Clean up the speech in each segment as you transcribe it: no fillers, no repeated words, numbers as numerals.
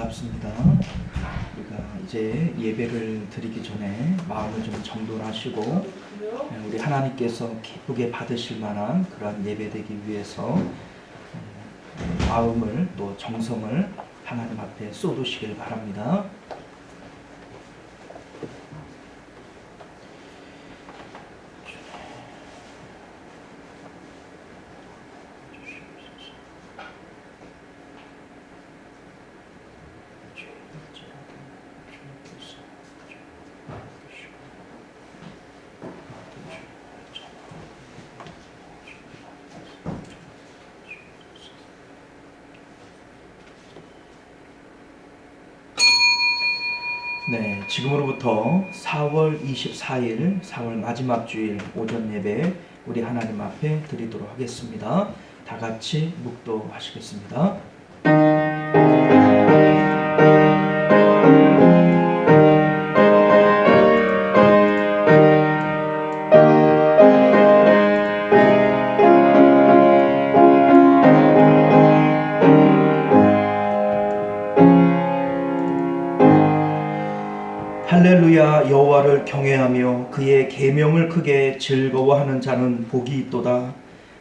반갑습니다. 우리가 이제 예배를 드리기 전에 마음을 좀 정돈하시고 우리 하나님께서 기쁘게 받으실 만한 그러한 예배 되기 위해서 마음을 또 정성을 하나님 앞에 쏟으시길 바랍니다. 네, 지금으로부터 4월 24일, 4월 마지막 주일 오전 예배 우리 하나님 앞에 드리도록 하겠습니다. 다 같이 묵도하시겠습니다. 할렐루야. 여호와를 경외하며 그의 계명을 크게 즐거워하는 자는 복이 있도다.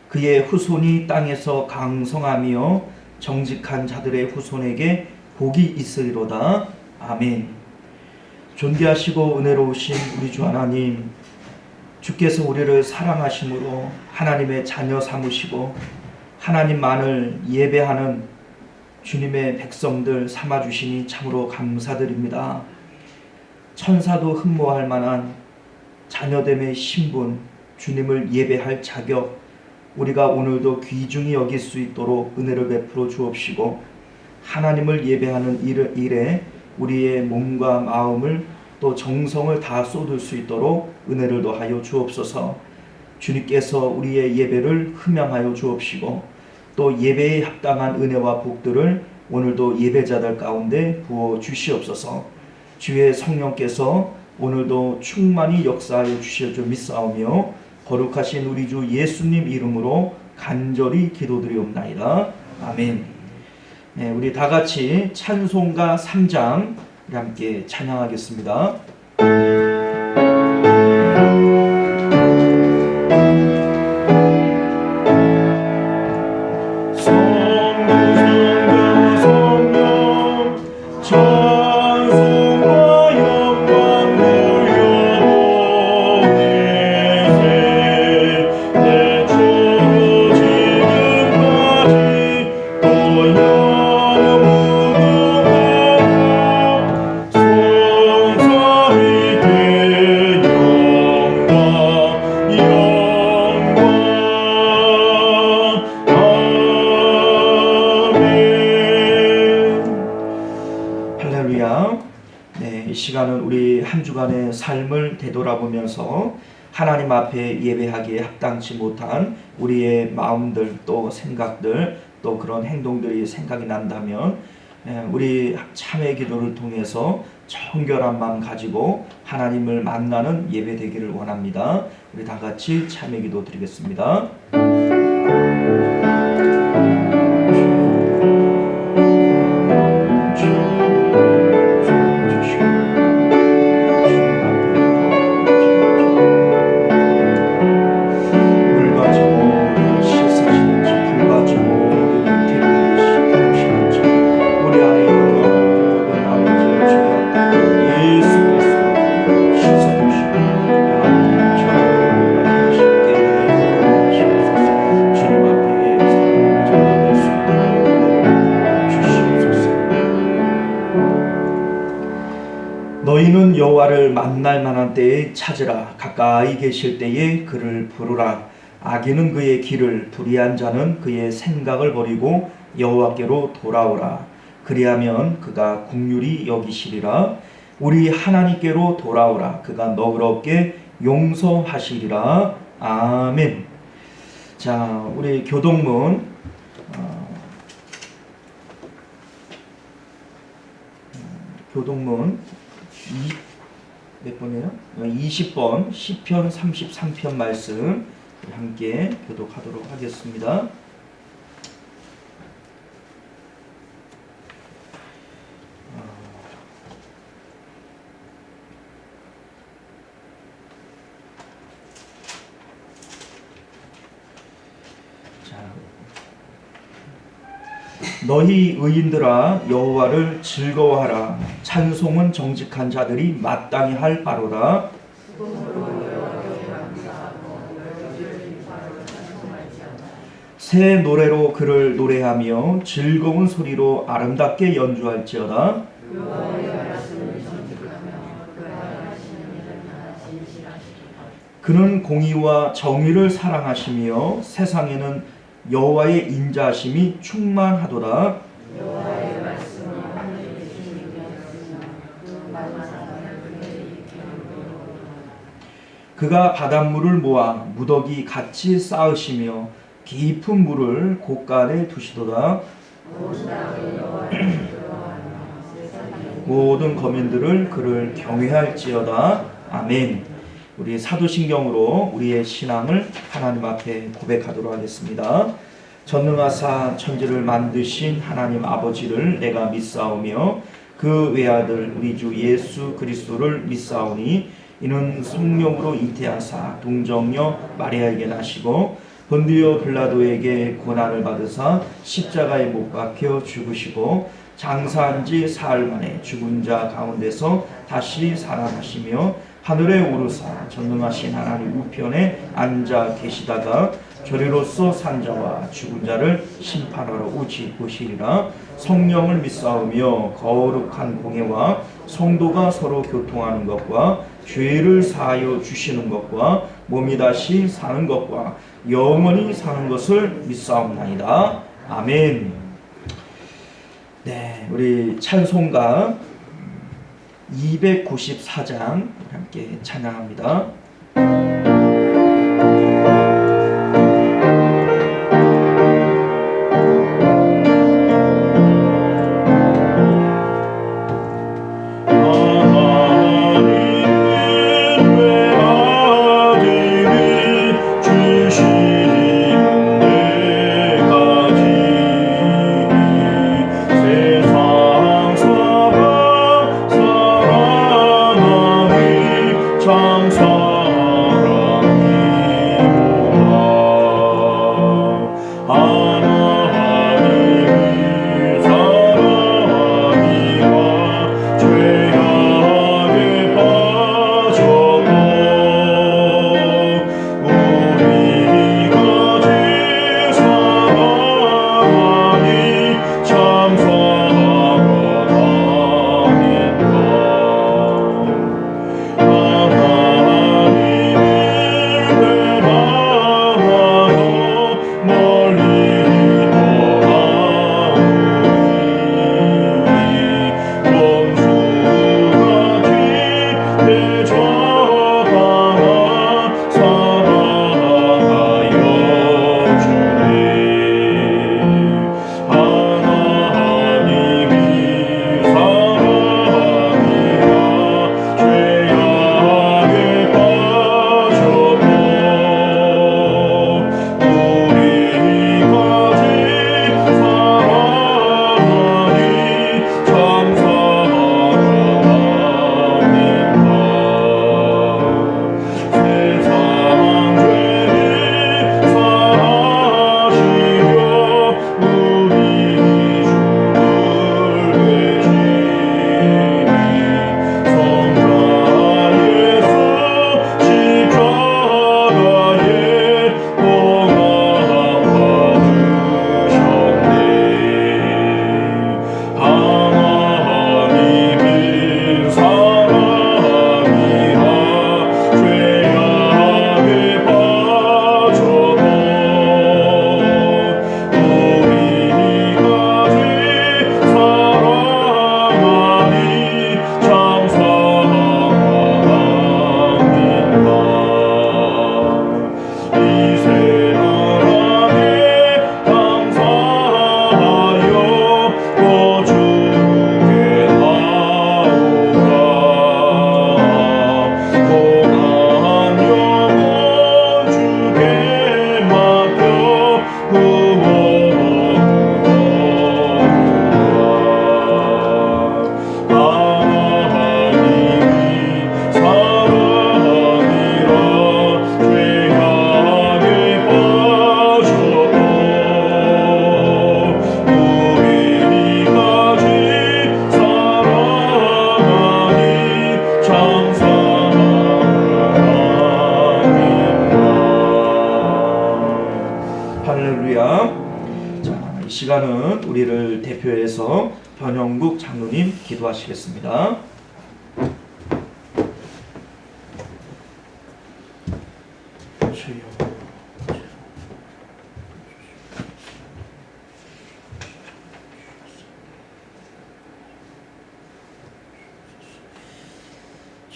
그의 후손이 땅에서 강성하며 정직한 자들의 후손에게 복이 있으리로다. 아멘. 존귀하시고 은혜로우신 우리 주 하나님, 주께서 우리를 사랑하심으로 하나님의 자녀 삼으시고 하나님만을 예배하는 주님의 백성들 삼아주시니 참으로 감사드립니다. 천사도 흠모할 만한 자녀됨의 신분, 주님을 예배할 자격, 우리가 오늘도 귀중히 여길 수 있도록 은혜를 베풀어 주옵시고 하나님을 예배하는 일에 우리의 몸과 마음을 또 정성을 다 쏟을 수 있도록 은혜를 더하여 주옵소서. 주님께서 우리의 예배를 흠양하여 주옵시고 또 예배에 합당한 은혜와 복들을 오늘도 예배자들 가운데 부어 주시옵소서. 주의 성령께서 오늘도 충만히 역사하여 주실 줄 믿사오며 거룩하신 우리 주 예수님 이름으로 간절히 기도드리옵나이다. 아멘. 네, 우리 다 같이 찬송가 3장 함께 찬양하겠습니다. 네, 이 시간은 우리 한 주간의 삶을 되돌아보면서 하나님 앞에 예배하기에 합당치 못한 우리의 마음들 또 생각들 또 그런 행동들이 생각이 난다면 우리 참회 기도를 통해서 정결한 마음 가지고 하나님을 만나는 예배 되기를 원합니다. 우리 다 같이 참회 기도 드리겠습니다. 너희는 여호와를 만날 만한 때에 찾으라. 가까이 계실 때에 그를 부르라. 악인은 그의 길을, 불의한 자는 그의 생각을 버리고 여호와께로 돌아오라. 그리하면 그가 긍휼히 여기시리라. 우리 하나님께로 돌아오라. 그가 너그럽게 용서하시리라. 아멘. 자, 우리 교동문 몇 번이에요? 20번 시편 33편 말씀 함께 교독하도록 하겠습니다. 너희 의인들아 여호와를 즐거워하라. 찬송은 정직한 자들이 마땅히 할 바로다. 새 노래로 그를 노래하며 즐거운 소리로 아름답게 연주할지어다. 그는 공의와 정의를 사랑하시며 세상에는 여호와의 인자하심이 충만하도다. 그가 바닷물을 모아 무더기 같이 쌓으시며 깊은 물을 곳간에 두시도다. 모든 거민들을 그를 경외할지어다. 아멘. 우리 사도신경으로 우리의 신앙을 하나님 앞에 고백하도록 하겠습니다. 전능하사 천지를 만드신 하나님 아버지를 내가 믿사오며 그 외아들 우리 주 예수 그리스도를 믿사오니 이는 성령으로 잉태하사 동정녀 마리아에게 나시고 본디오 빌라도에게 고난을 받으사 십자가에 못 박혀 죽으시고 장사한 지 사흘 만에 죽은 자 가운데서 다시 살아나시며 하늘에 오르사 전능하신 하나님 우편에 앉아 계시다가 저리로서 산 자와 죽은 자를 심판하러 오시리라. 성령을 믿사오며 거룩한 공예와 성도가 서로 교통하는 것과 죄를 사하여 주시는 것과 몸이 다시 사는 것과 영원히 사는 것을 믿사옵나이다. 아멘. 네, 우리 찬송가 294장 함께 찬양합니다. 정성 장로님 기도하시겠습니다.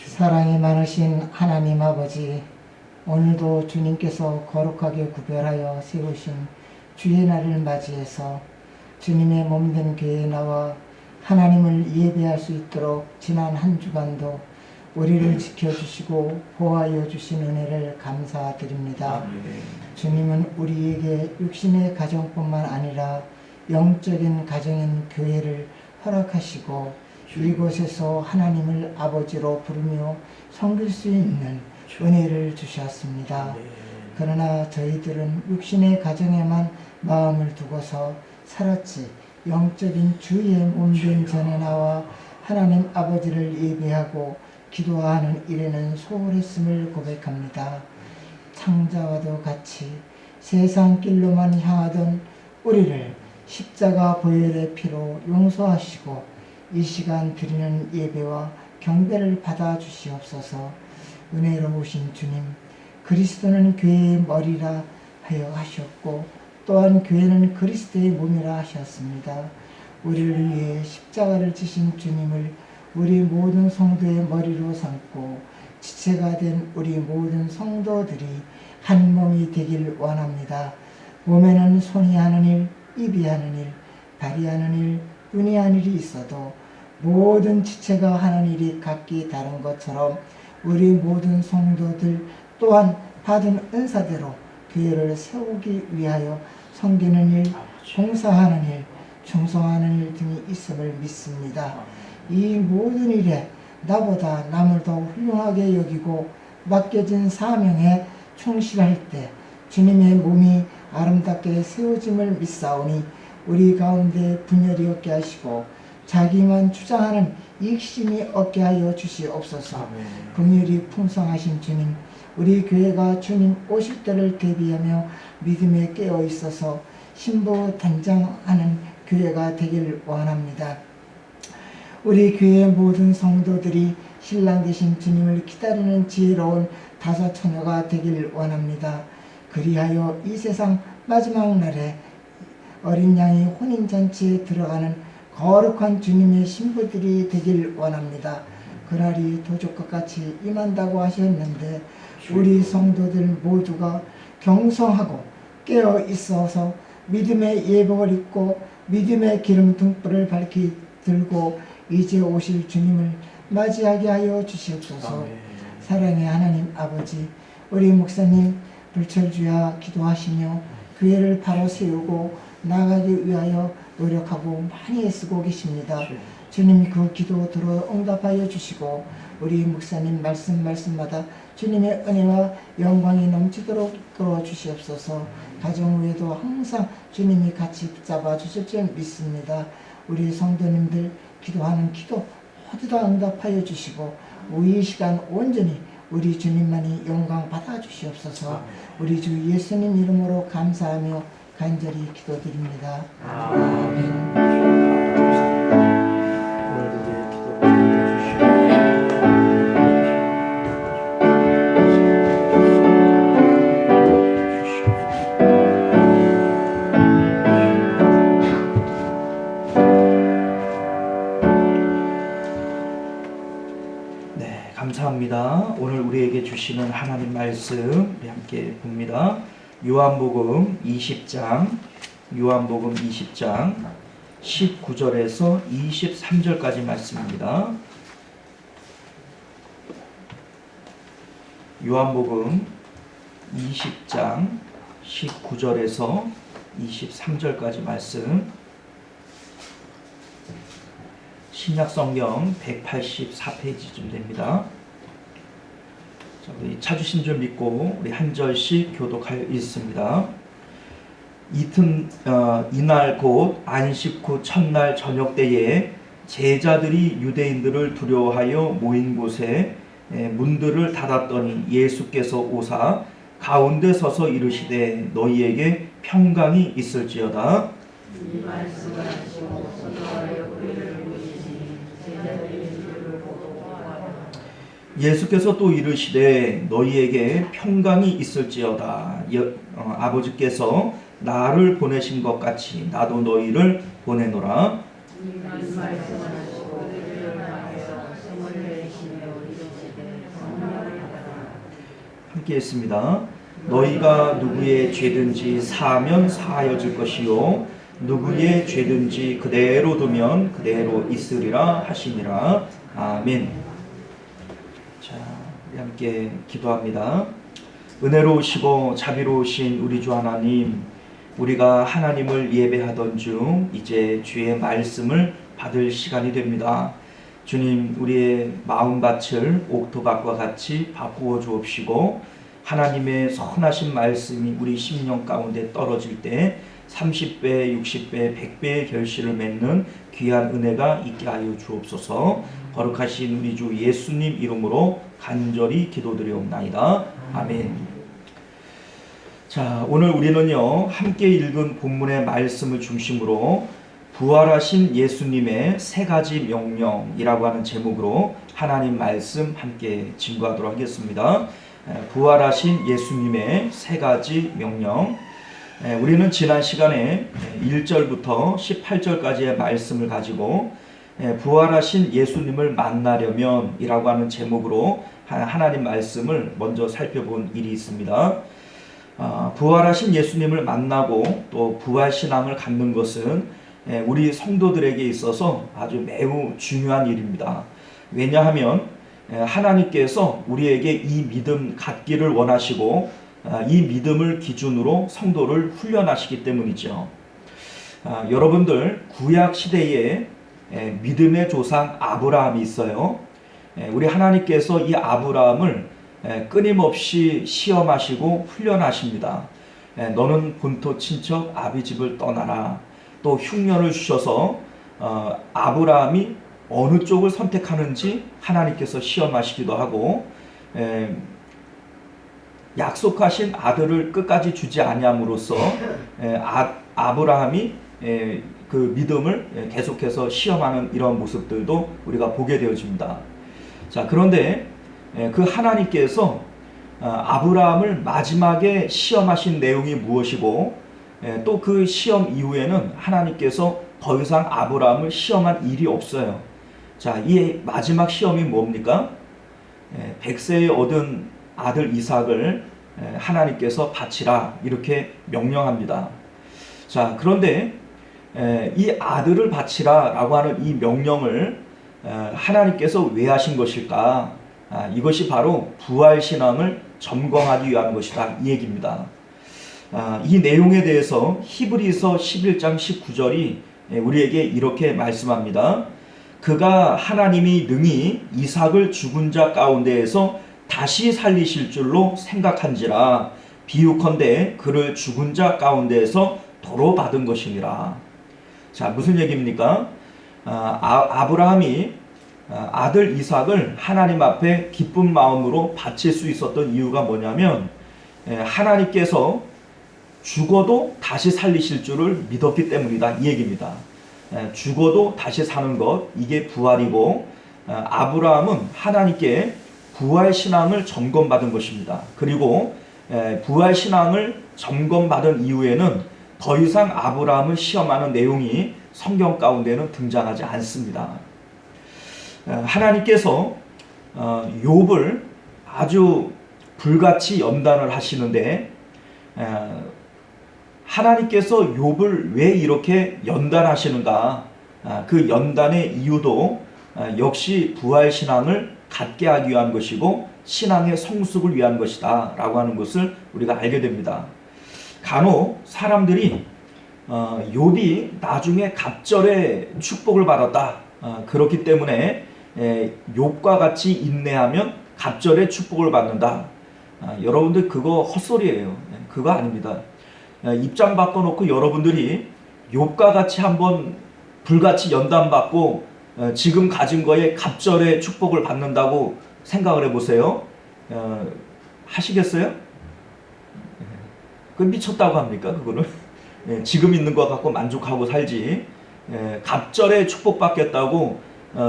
사랑이 많으신 하나님 아버지, 오늘도 주님께서 거룩하게 구별하여 세우신 주의 날을 맞이해서 주님의 몸된 교회에 나와 하나님을 예배할 수 있도록 지난 한 주간도 우리를 지켜주시고 보호하여 주신 은혜를 감사드립니다. 주님은 우리에게 육신의 가정뿐만 아니라 영적인 가정인 교회를 허락하시고 이곳에서 하나님을 아버지로 부르며 섬길 수 있는 은혜를 주셨습니다. 그러나 저희들은 육신의 가정에만 마음을 두고서 살았지 영적인 주의 몸된 전에 나와 하나님 아버지를 예배하고 기도하는 일에는 소홀했음을 고백합니다. 창자와도 같이 세상 길로만 향하던 우리를 십자가 보혈의 피로 용서하시고 이 시간 드리는 예배와 경배를 받아 주시옵소서. 은혜로우신 주님, 그리스도는 교회의 머리라 하여 하셨고 또한 교회는 그리스도의 몸이라 하셨습니다. 우리를 위해 십자가를 지신 주님을 우리 모든 성도의 머리로 삼고 지체가 된 우리 모든 성도들이 한 몸이 되길 원합니다. 몸에는 손이 하는 일, 입이 하는 일, 발이 하는 일, 눈이 하는 일이 있어도 모든 지체가 하는 일이 각기 다른 것처럼 우리 모든 성도들 또한 받은 은사대로 교회를 세우기 위하여 섬기는 일, 봉사하는 일, 충성하는 일 등이 있음을 믿습니다. 이 모든 일에 나보다 남을 더 훌륭하게 여기고 맡겨진 사명에 충실할 때 주님의 몸이 아름답게 세워짐을 믿사오니 우리 가운데 분열이 없게 하시고 자기만 주장하는 이익심이 없게 하여 주시옵소서. 긍휼이 풍성하신 주님, 우리 교회가 주님 오실 때를 대비하며 믿음에 깨어 있어서 신부단장하는 교회가 되길 원합니다. 우리 교회의 모든 성도들이 신랑 되신 주님을 기다리는 지혜로운 다섯 처녀가 되길 원합니다. 그리하여 이 세상 마지막 날에 어린 양이 혼인잔치에 들어가는 거룩한 주님의 신부들이 되길 원합니다. 그날이 도적 것 같이 임한다고 하셨는데 우리 성도들 모두가 경성하고 깨어 있어서 믿음의 예복을 입고 믿음의 기름 등불을 밝히 들고 이제 오실 주님을 맞이하게 하여 주시옵소서. 사랑의 하나님 아버지, 우리 목사님 불철주야 기도하시며 교회를 바로 세우고 나가기 위하여 노력하고 많이 애쓰고 계십니다. 주님이 그 기도 들어 응답하여 주시고 우리 목사님 말씀마다 주님의 은혜와 영광이 넘치도록 이끌어 주시옵소서. 가정 후에도 항상 주님이 같이 붙잡아 주실 줄 믿습니다. 우리 성도님들 기도하는 기도 모두 다 응답하여 주시고 이 시간 온전히 우리 주님만이 영광 받아 주시옵소서. 우리 주 예수님 이름으로 감사하며 간절히 기도드립니다. 아멘. 감사합니다. 오늘 우리에게 주시는 하나님 말씀 우리 함께 봅니다. 요한복음 20장 19절에서 23절까지 말씀입니다. 요한복음 20장 19절에서 23절까지 말씀, 신약성경 184페이지쯤 됩니다. 자, 우리 찾으신 줄 믿고 우리 한 절씩 교독하여 읽습니다. 이날 곧 안식 후 첫날 저녁 때에 제자들이 유대인들을 두려워하여 모인 곳에 문들을 닫았더니 예수께서 오사 가운데 서서 이르시되 너희에게 평강이 있을지어다. 이 말씀하시고 선포하여 우리를 보이시니 예수께서 또 이르시되 너희에게 평강이 있을지어다. 아버지께서 나를 보내신 것 같이 나도 너희를 보내노라. 함께 했습니다. 너희가 누구의 죄든지 사하면 사하여질 것이요 누구의 죄든지 그대로 두면 그대로 있으리라 하시니라. 아멘. 자, 우리 함께 기도합니다. 은혜로우시고 자비로우신 우리 주 하나님, 우리가 하나님을 예배하던 중 이제 주의 말씀을 받을 시간이 됩니다. 주님, 우리의 마음밭을 옥토밭과 같이 바꾸어 주옵시고 하나님의 선하신 말씀이 우리 심령 가운데 떨어질 때 30배, 60배, 100배의 결실을 맺는 귀한 은혜가 있게 하여 주옵소서. 거룩하신 우리 주 예수님 이름으로 간절히 기도드리옵나이다. 아멘. 자, 오늘 우리는요 함께 읽은 본문의 말씀을 중심으로 부활하신 예수님의 세 가지 명령이라고 하는 제목으로 하나님 말씀 함께 증거하도록 하겠습니다. 부활하신 예수님의 세 가지 명령. 우리는 지난 시간에 1절부터 18절까지의 말씀을 가지고 부활하신 예수님을 만나려면 이라고 하는 제목으로 하나님 말씀을 먼저 살펴본 일이 있습니다. 부활하신 예수님을 만나고 또 부활신앙을 갖는 것은 우리 성도들에게 있어서 아주 매우 중요한 일입니다. 왜냐하면 하나님께서 우리에게 이 믿음 갖기를 원하시고 이 믿음을 기준으로 성도를 훈련하시기 때문이죠. 여러분들 구약 시대에 믿음의 조상 아브라함이 있어요. 우리 하나님께서 이 아브라함을 끊임없이 시험하시고 훈련하십니다. 너는 본토 친척 아비 집을 떠나라. 또 흉년을 주셔서 아브라함이 어느 쪽을 선택하는지 하나님께서 시험하시기도 하고 약속하신 아들을 끝까지 주지 아니함으로써 아브라함이 그 믿음을 계속해서 시험하는 이런 모습들도 우리가 보게 되어집니다. 자, 그런데 그 하나님께서 아브라함을 마지막에 시험하신 내용이 무엇이고 또 그 시험 이후에는 하나님께서 더 이상 아브라함을 시험한 일이 없어요. 자, 이 마지막 시험이 뭡니까? 100세에 얻은 아들 이삭을 하나님께서 바치라 이렇게 명령합니다. 자, 그런데 이 아들을 바치라 라고 하는 이 명령을 하나님께서 왜 하신 것일까? 이것이 바로 부활신앙을 점검하기 위한 것이다 이 얘기입니다. 이 내용에 대해서 히브리서 11장 19절이 우리에게 이렇게 말씀합니다. 그가 하나님이 능히 이삭을 죽은 자 가운데에서 다시 살리실 줄로 생각한지라 비유컨대 그를 죽은 자 가운데에서 도로 받은 것이니라. 자, 무슨 얘기입니까? 아브라함이 아들 이삭을 하나님 앞에 기쁜 마음으로 바칠 수 있었던 이유가 뭐냐면 하나님께서 죽어도 다시 살리실 줄을 믿었기 때문이다 이 얘기입니다. 죽어도 다시 사는 것, 이게 부활이고 아브라함은 하나님께 부활신앙을 점검받은 것입니다. 그리고 부활신앙을 점검받은 이후에는 더 이상 아브라함을 시험하는 내용이 성경 가운데는 등장하지 않습니다. 하나님께서 욥을 아주 불같이 연단을 하시는데 하나님께서 욥을 왜 이렇게 연단하시는가? 그 연단의 이유도 역시 부활신앙을 갖게 하기 위한 것이고 신앙의 성숙을 위한 것이다 라고 하는 것을 우리가 알게 됩니다. 간혹 사람들이 욥이 나중에 갑절의 축복을 받았다. 그렇기 때문에 욥과 같이 인내하면 갑절의 축복을 받는다. 여러분들 그거 헛소리예요. 그거 아닙니다. 입장 바꿔놓고 여러분들이 욥과 같이 한번 불같이 연단받고 지금 가진 거에 갑절의 축복을 받는다고 생각을 해보세요. 하시겠어요? 그 미쳤다고 합니까? 그거는 지금 있는 거 갖고 만족하고 살지 갑절의 축복받겠다고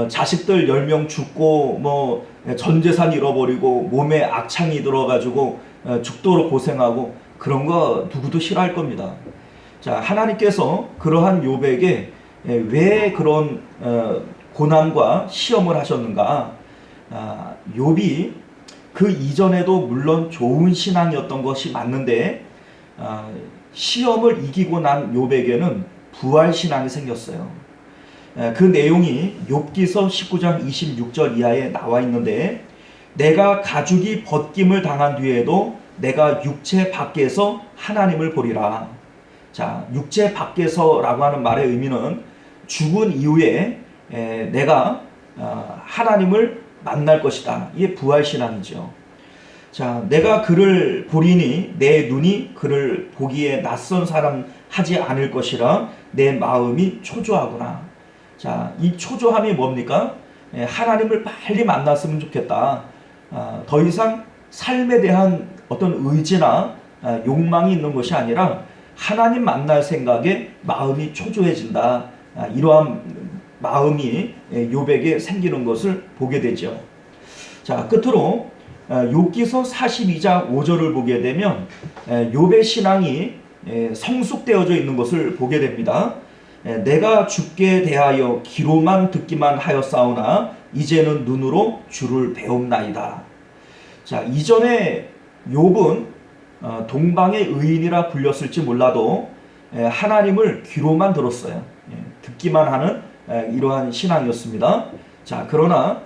자식들 10명 죽고 뭐 전 재산 잃어버리고 몸에 악창이 들어가지고 죽도록 고생하고 그런 거 누구도 싫어할 겁니다. 자, 하나님께서 그러한 욥에게 왜 그런 고난과 시험을 하셨는가? 욥이 그 이전에도 물론 좋은 신앙이었던 것이 맞는데 시험을 이기고 난 욥에게는 부활 신앙이 생겼어요. 그 내용이 욥기서 19장 26절 이하에 나와 있는데, 내가 가죽이 벗김을 당한 뒤에도 내가 육체 밖에서 하나님을 보리라. 자, 육체 밖에서라고 하는 말의 의미는 죽은 이후에 내가 하나님을 만날 것이다. 이게 부활 신앙이죠. 자, 내가 그를 보리니 내 눈이 그를 보기에 낯선 사람 하지 않을 것이라 내 마음이 초조하구나. 자, 이 초조함이 뭡니까? 하나님을 빨리 만났으면 좋겠다. 더 이상 삶에 대한 어떤 의지나 욕망이 있는 것이 아니라 하나님 만날 생각에 마음이 초조해진다. 이러한 마음이 욥에게 생기는 것을 보게 되죠. 자, 끝으로 욥기서 42장 5절을 보게 되면 욥의 신앙이 성숙되어져 있는 것을 보게 됩니다. 내가 주께 대하여 귀로만 듣기만 하였사오나 이제는 눈으로 주를 배움나이다. 자, 이전에 욥은 동방의 의인이라 불렸을지 몰라도 하나님을 귀로만 들었어요. 듣기만 하는 이러한 신앙이었습니다. 자, 그러나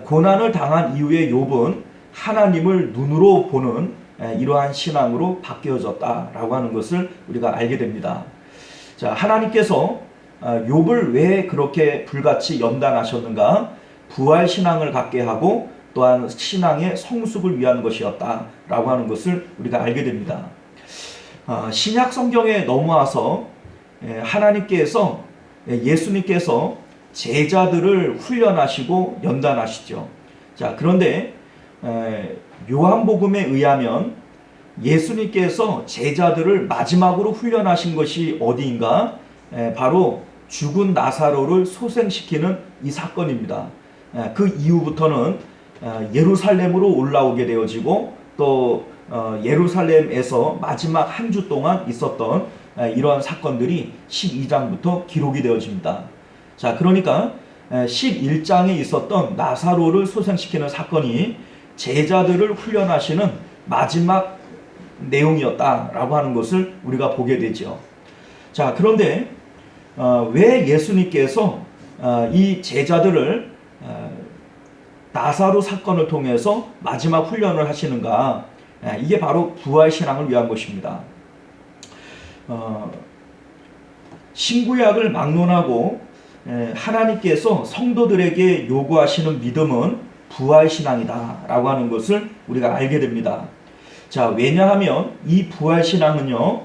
고난을 당한 이후에 욥은 하나님을 눈으로 보는 이러한 신앙으로 바뀌어졌다라고 하는 것을 우리가 알게 됩니다. 자, 하나님께서 욥을 왜 그렇게 불같이 연단하셨는가? 부활 신앙을 갖게 하고 또한 신앙의 성숙을 위한 것이었다라고 하는 것을 우리가 알게 됩니다. 신약 성경에 넘어와서 하나님께서 예수님께서 제자들을 훈련하시고 연단하시죠. 자, 그런데 요한복음에 의하면 예수님께서 제자들을 마지막으로 훈련하신 것이 어디인가? 바로 죽은 나사로를 소생시키는 이 사건입니다. 그 이후부터는 예루살렘으로 올라오게 되어지고 또 예루살렘에서 마지막 한 주 동안 있었던 이러한 사건들이 12장부터 기록이 되어집니다. 자, 그러니까 11장에 있었던 나사로를 소생시키는 사건이 제자들을 훈련하시는 마지막 내용이었다라고 하는 것을 우리가 보게 되죠. 자, 그런데 왜 예수님께서 이 제자들을 나사로 사건을 통해서 마지막 훈련을 하시는가? 이게 바로 부활 신앙을 위한 것입니다. 신구약을 막론하고 하나님께서 성도들에게 요구하시는 믿음은 부활 신앙이다라고 하는 것을 우리가 알게 됩니다. 자, 왜냐하면 이 부활 신앙은요,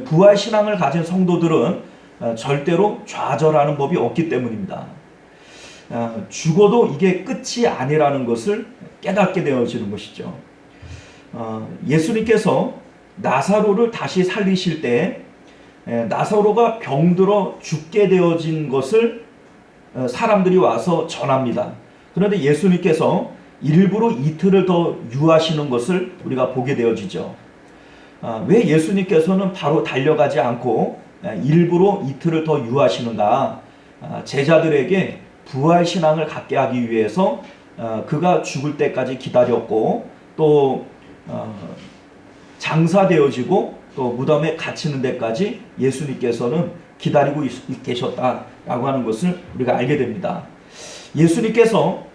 부활 신앙을 가진 성도들은 절대로 좌절하는 법이 없기 때문입니다. 죽어도 이게 끝이 아니라는 것을 깨닫게 되어지는 것이죠. 예수님께서 나사로를 다시 살리실 때 나사로가 병들어 죽게 되어진 것을 사람들이 와서 전합니다. 그런데 예수님께서 일부러 이틀을 더 유하시는 것을 우리가 보게 되어지죠. 왜 예수님께서는 바로 달려가지 않고 일부러 이틀을 더 유하시는가? 제자들에게 부활 신앙을 갖게 하기 위해서 그가 죽을 때까지 기다렸고 또 장사되어지고 또 무덤에 갇히는 데까지 예수님께서는 기다리고 계셨다라고 하는 것을 우리가 알게 됩니다. 예수님께서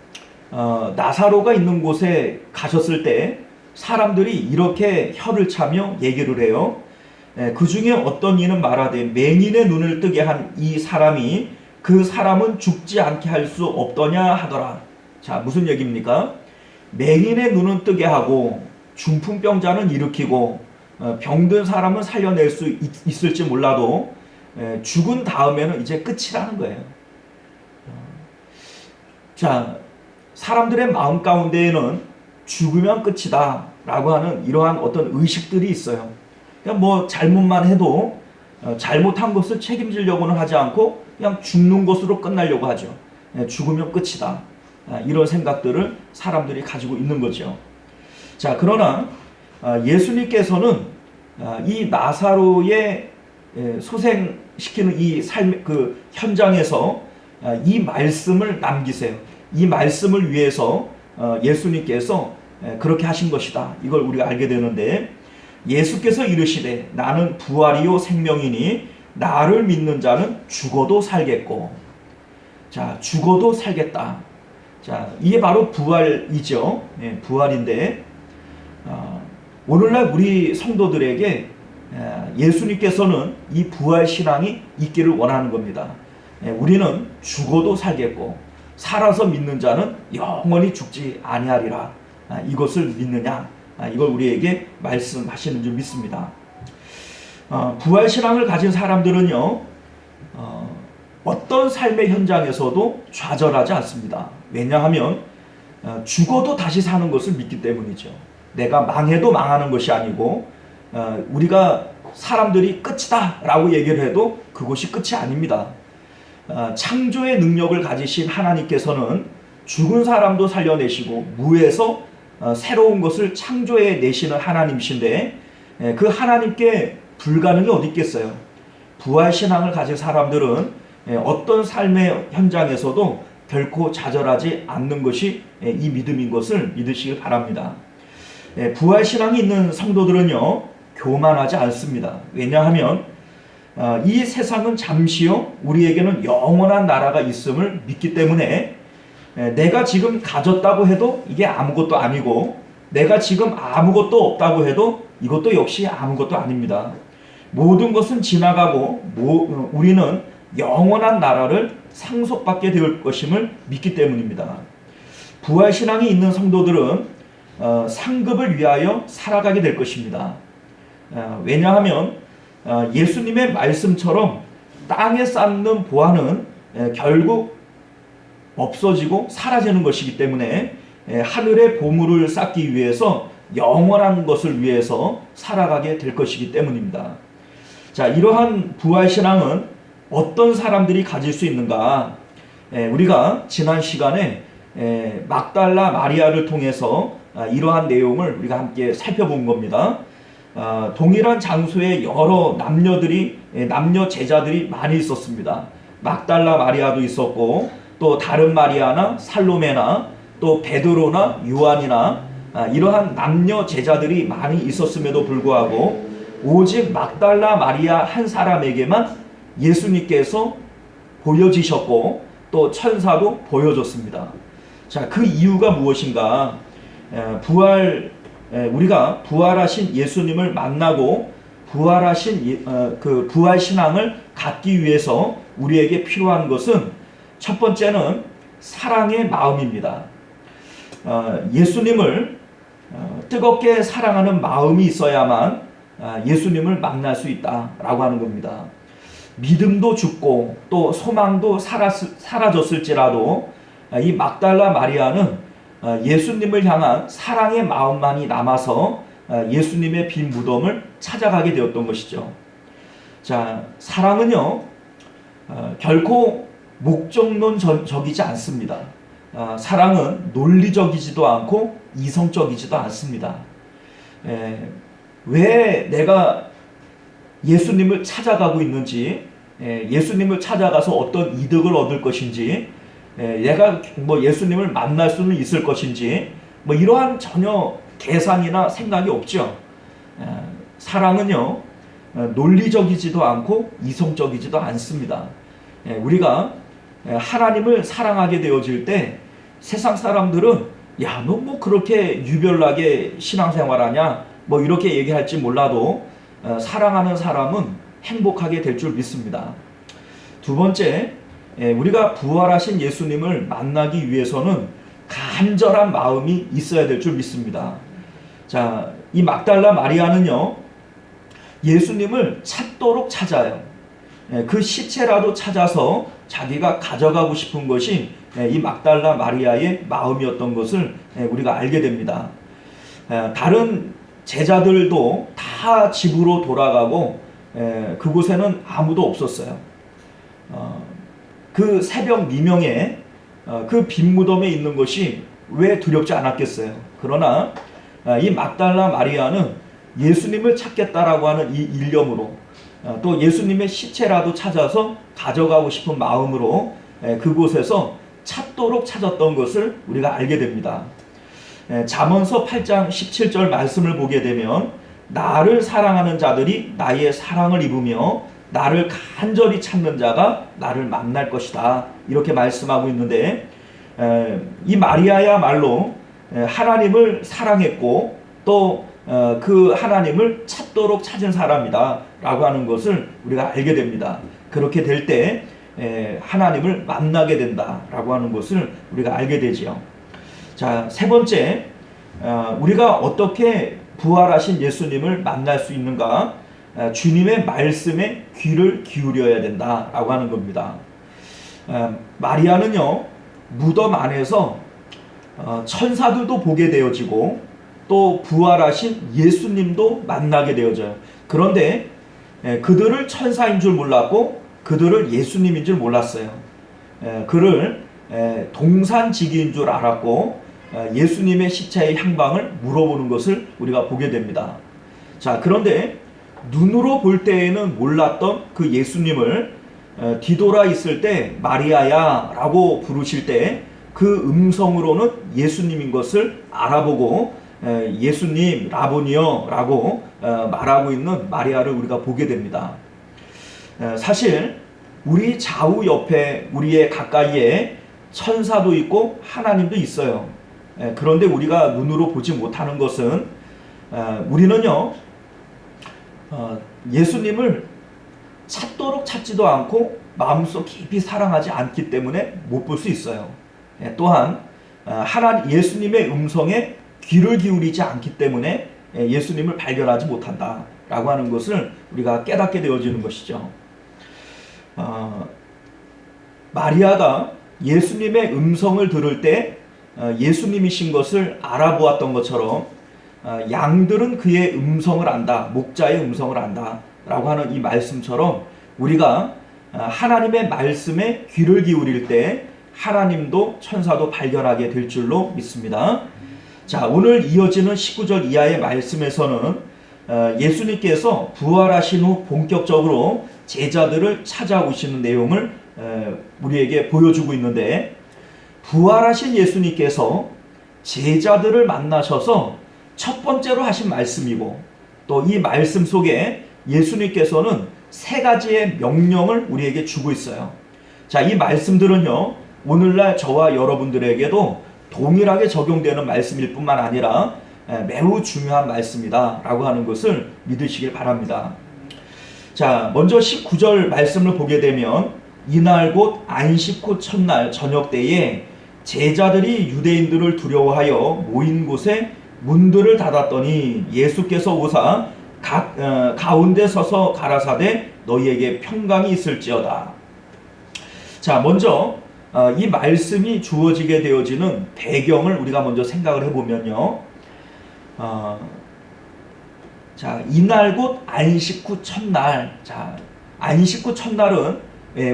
나사로가 있는 곳에 가셨을 때 사람들이 이렇게 혀를 차며 얘기를 해요. 그 중에 어떤 이는 말하되 맹인의 눈을 뜨게 한 이 사람이 그 사람은 죽지 않게 할 수 없더냐 하더라. 자, 무슨 얘기입니까? 맹인의 눈은 뜨게 하고 중풍병자는 일으키고 병든 사람은 살려낼 수 있을지 몰라도 죽은 다음에는 이제 끝이라는 거예요. 자, 사람들의 마음 가운데에는 죽으면 끝이다 라고 하는 이러한 어떤 의식들이 있어요. 그냥 뭐 잘못만 해도 잘못한 것을 책임지려고는 하지 않고 그냥 죽는 것으로 끝나려고 하죠. 죽으면 끝이다. 이런 생각들을 사람들이 가지고 있는 거죠. 자, 그러나 예수님께서는 이 나사로의 소생시키는 이 삶의 그 현장에서 이 말씀을 남기세요. 이 말씀을 위해서 예수님께서 그렇게 하신 것이다. 이걸 우리가 알게 되는데, 예수께서 이르시되 나는 부활이요 생명이니 나를 믿는 자는 죽어도 살겠고. 자, 죽어도 살겠다. 자, 이게 바로 부활이죠. 부활인데 오늘날 우리 성도들에게 예수님께서는 이 부활 신앙이 있기를 원하는 겁니다. 우리는 죽어도 살겠고 살아서 믿는 자는 영원히 죽지 아니하리라. 이것을 믿느냐? 이걸 우리에게 말씀하시는 줄 믿습니다. 부활 신앙을 가진 사람들은요, 어떤 삶의 현장에서도 좌절하지 않습니다. 왜냐하면 죽어도 다시 사는 것을 믿기 때문이죠. 내가 망해도 망하는 것이 아니고 우리가 사람들이 끝이다 라고 얘기를 해도 그것이 끝이 아닙니다. 창조의 능력을 가지신 하나님께서는 죽은 사람도 살려내시고 무에서 새로운 것을 창조해 내시는 하나님이신데, 그 하나님께 불가능이 어디 있겠어요. 부활신앙을 가진 사람들은 어떤 삶의 현장에서도 결코 좌절하지 않는 것이 이 믿음인 것을 믿으시길 바랍니다. 부활신앙이 있는 성도들은요, 교만하지 않습니다. 왜냐하면 이 세상은 잠시요, 우리에게는 영원한 나라가 있음을 믿기 때문에 내가 지금 가졌다고 해도 이게 아무것도 아니고, 내가 지금 아무것도 없다고 해도 이것도 역시 아무것도 아닙니다. 모든 것은 지나가고 우리는 영원한 나라를 상속받게 될 것임을 믿기 때문입니다. 부활신앙이 있는 성도들은 상급을 위하여 살아가게 될 것입니다. 왜냐하면 예수님의 말씀처럼 땅에 쌓는 보화는 결국 없어지고 사라지는 것이기 때문에 하늘의 보물을 쌓기 위해서 영원한 것을 위해서 살아가게 될 것이기 때문입니다. 자, 이러한 부활신앙은 어떤 사람들이 가질 수 있는가? 우리가 지난 시간에 막달라 마리아를 통해서 이러한 내용을 우리가 함께 살펴본 겁니다. 동일한 장소에 여러 남녀 제자들이 많이 있었습니다. 막달라 마리아도 있었고, 또 다른 마리아나 살로메나 또 베드로나 요한이나 이러한 남녀 제자들이 많이 있었음에도 불구하고 오직 막달라 마리아 한 사람에게만 예수님께서 보여지셨고 또 천사도 보여줬습니다. 자, 그 이유가 무엇인가? 우리가 부활하신 예수님을 만나고 부활하신 그 부활 신앙을 갖기 위해서 우리에게 필요한 것은 첫 번째는 사랑의 마음입니다. 예수님을 뜨겁게 사랑하는 마음이 있어야만 예수님을 만날 수 있다라고 하는 겁니다. 믿음도 죽고 또 소망도 사라졌을지라도 이 막달라 마리아는 예수님을 향한 사랑의 마음만이 남아서 예수님의 빈 무덤을 찾아가게 되었던 것이죠. 자, 사랑은요, 결코 목적론적이지 않습니다. 사랑은 논리적이지도 않고 이성적이지도 않습니다. 왜 내가 예수님을 찾아가고 있는지, 예수님을 찾아가서 어떤 이득을 얻을 것인지, 내가 예수님을 만날 수는 있을 것인지, 이러한 전혀 계산이나 생각이 없죠. 사랑은요, 논리적이지도 않고 이성적이지도 않습니다. 우리가 하나님을 사랑하게 되어질 때 세상 사람들은 야, 너 뭐 그렇게 유별나게 신앙생활하냐 이렇게 얘기할지 몰라도 사랑하는 사람은 행복하게 될 줄 믿습니다. 두 번째, 우리가 부활하신 예수님을 만나기 위해서는 간절한 마음이 있어야 될 줄 믿습니다. 자, 이 막달라 마리아는요, 예수님을 찾도록 찾아요. 그 시체라도 찾아서 자기가 가져가고 싶은 것이 이 막달라 마리아의 마음이었던 것을 우리가 알게 됩니다. 다른 제자들도 다 집으로 돌아가고 그곳에는 아무도 없었어요. 그 새벽 미명에 그 빈 무덤에 있는 것이 왜 두렵지 않았겠어요. 그러나 이 막달라 마리아는 예수님을 찾겠다라고 하는 이 일념으로 또 예수님의 시체라도 찾아서 가져가고 싶은 마음으로 그곳에서 찾도록 찾았던 것을 우리가 알게 됩니다. 잠언서 8장 17절 말씀을 보게 되면 나를 사랑하는 자들이 나의 사랑을 입으며 나를 간절히 찾는 자가 나를 만날 것이다, 이렇게 말씀하고 있는데, 이 마리아야말로 하나님을 사랑했고 또 그 하나님을 찾도록 찾은 사람이다 라고 하는 것을 우리가 알게 됩니다. 그렇게 될 때 하나님을 만나게 된다 라고 하는 것을 우리가 알게 되지요. 자, 세 번째, 우리가 어떻게 부활하신 예수님을 만날 수 있는가? 주님의 말씀에 귀를 기울여야 된다라고 하는 겁니다. 마리아는요, 무덤 안에서 천사들도 보게 되어지고 또 부활하신 예수님도 만나게 되어져요. 그런데 그들을 천사인 줄 몰랐고 그들을 예수님인 줄 몰랐어요. 그를 동산지기인 줄 알았고 예수님의 시체의 향방을 물어보는 것을 우리가 보게 됩니다. 자, 그런데 눈으로 볼 때에는 몰랐던 그 예수님을 뒤돌아 있을 때 마리아야 라고 부르실 때 그 음성으로는 예수님인 것을 알아보고 예수님 라보니요 라고 말하고 있는 마리아를 우리가 보게 됩니다. 사실 우리 좌우 옆에 우리의 가까이에 천사도 있고 하나님도 있어요. 그런데 우리가 눈으로 보지 못하는 것은 우리는요 예수님을 찾도록 찾지도 않고 마음속 깊이 사랑하지 않기 때문에 못 볼 수 있어요. 또한 예수님의 음성에 귀를 기울이지 않기 때문에 예수님을 발견하지 못한다라고 하는 것을 우리가 깨닫게 되어지는 것이죠. 마리아가 예수님의 음성을 들을 때 예수님이신 것을 알아보았던 것처럼 양들은 그의 음성을 안다, 목자의 음성을 안다 라고 하는 이 말씀처럼 우리가 하나님의 말씀에 귀를 기울일 때 하나님도 천사도 발견하게 될 줄로 믿습니다. 자, 오늘 이어지는 19절 이하의 말씀에서는 예수님께서 부활하신 후 본격적으로 제자들을 찾아오시는 내용을 우리에게 보여주고 있는데, 부활하신 예수님께서 제자들을 만나셔서 첫 번째로 하신 말씀이고 또 이 말씀 속에 예수님께서는 세 가지의 명령을 우리에게 주고 있어요. 자, 이 말씀들은요 오늘날 저와 여러분들에게도 동일하게 적용되는 말씀일 뿐만 아니라 매우 중요한 말씀이다 라고 하는 것을 믿으시길 바랍니다. 자, 먼저 19절 말씀을 보게 되면 이날 곧 안식 후 첫날 저녁 때에 제자들이 유대인들을 두려워하여 모인 곳에 문들을 닫았더니 예수께서 오사 가운데 서서 가라사대 너희에게 평강이 있을지어다. 자, 먼저 이 말씀이 주어지게 되어지는 배경을 우리가 먼저 생각을 해보면요. 자, 이날 곧 안식 후 첫날. 자, 안식 후 첫날은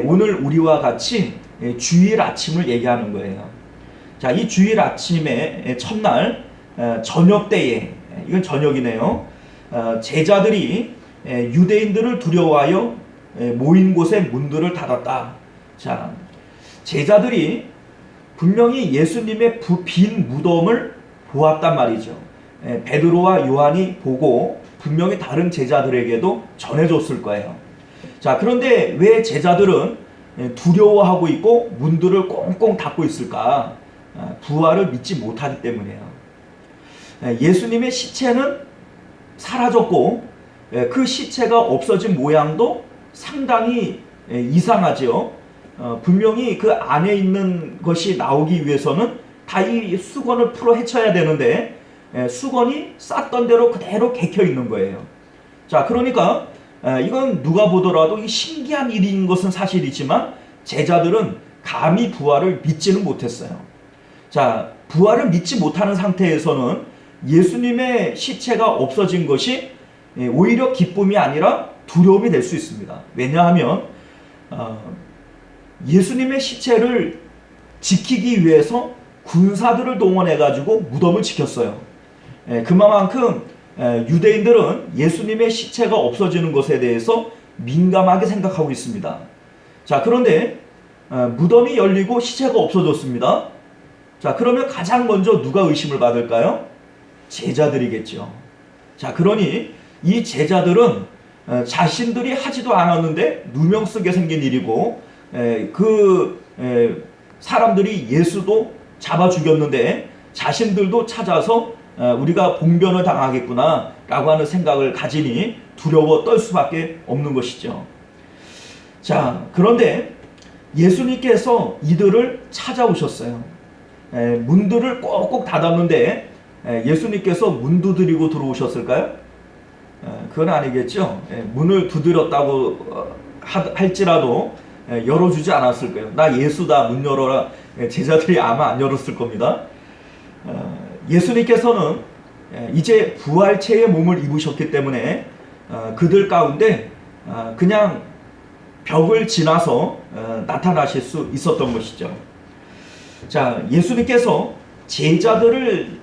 오늘 우리와 같이 주일 아침을 얘기하는 거예요. 자, 이 주일 아침의 첫날 저녁 때에, 이건 저녁이네요. 제자들이 유대인들을 두려워하여 모인 곳에 문들을 닫았다. 자, 제자들이 분명히 예수님의 빈 무덤을 보았단 말이죠. 베드로와 요한이 보고 분명히 다른 제자들에게도 전해줬을 거예요. 자, 그런데 왜 제자들은 두려워하고 있고 문들을 꽁꽁 닫고 있을까? 부활을 믿지 못하기 때문이에요. 예수님의 시체는 사라졌고 그 시체가 없어진 모양도 상당히 이상하죠. 분명히 그 안에 있는 것이 나오기 위해서는 다 이 수건을 풀어 헤쳐야 되는데 수건이 쌌던 대로 그대로 개켜 있는 거예요. 자, 그러니까 이건 누가 보더라도 신기한 일인 것은 사실이지만 제자들은 감히 부활을 믿지는 못했어요. 자, 부활을 믿지 못하는 상태에서는 예수님의 시체가 없어진 것이 오히려 기쁨이 아니라 두려움이 될 수 있습니다. 왜냐하면 예수님의 시체를 지키기 위해서 군사들을 동원해 가지고 무덤을 지켰어요. 그만큼 유대인들은 예수님의 시체가 없어지는 것에 대해서 민감하게 생각하고 있습니다. 자, 그런데 무덤이 열리고 시체가 없어졌습니다. 자, 그러면 가장 먼저 누가 의심을 받을까요? 제자들이겠죠. 자, 그러니 이 제자들은 자신들이 하지도 않았는데 누명 쓰게 생긴 일이고, 사람들이 예수도 잡아 죽였는데 자신들도 찾아서 우리가 봉변을 당하겠구나 라고 하는 생각을 가지니 두려워 떨 수밖에 없는 것이죠. 자, 그런데 예수님께서 이들을 찾아오셨어요. 문들을 꼭꼭 닫았는데 예수님께서 문 두드리고 들어오셨을까요? 그건 아니겠죠. 문을 두드렸다고 할지라도 열어주지 않았을 거예요. 나 예수다, 문 열어라. 제자들이 아마 안 열었을 겁니다. 예수님께서는 이제 부활체의 몸을 입으셨기 때문에 그들 가운데 그냥 벽을 지나서 나타나실 수 있었던 것이죠. 자, 예수님께서 제자들을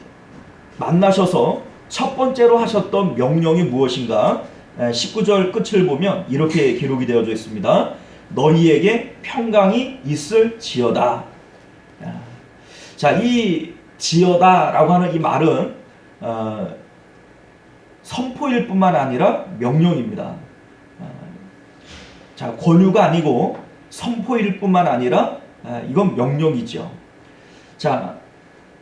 만나셔서 첫 번째로 하셨던 명령이 무엇인가? 19절 끝을 보면 이렇게 기록이 되어져 있습니다. 너희에게 평강이 있을지어다. 자, 이 지어다라고 하는 이 말은 선포일 뿐만 아니라 명령입니다. 자, 권유가 아니고 선포일 뿐만 아니라 이건 명령이죠. 자,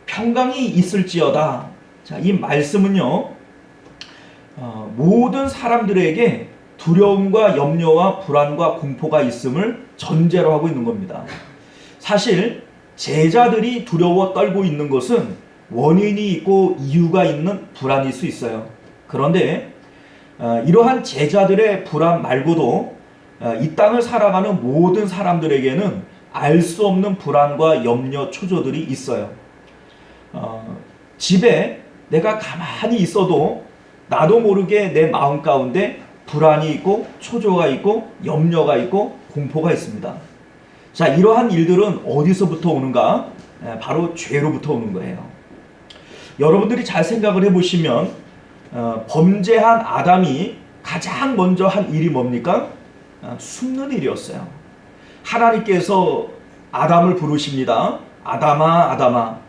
평강이 있을지어다. 자, 이 말씀은요, 모든 사람들에게 두려움과 염려와 불안과 공포가 있음을 전제로 하고 있는 겁니다. 사실 제자들이 두려워 떨고 있는 것은 원인이 있고 이유가 있는 불안일 수 있어요. 그런데 이러한 제자들의 불안 말고도 이 땅을 살아가는 모든 사람들에게는 알 수 없는 불안과 염려, 초조들이 있어요. 집에 내가 가만히 있어도 나도 모르게 내 마음 가운데 불안이 있고 초조가 있고 염려가 있고 공포가 있습니다. 자, 이러한 일들은 어디서부터 오는가? 바로 죄로부터 오는 거예요. 여러분들이 잘 생각을 해보시면 범죄한 아담이 가장 먼저 한 일이 뭡니까? 숨는 일이었어요. 하나님께서 아담을 부르십니다. 아담아, 아담아.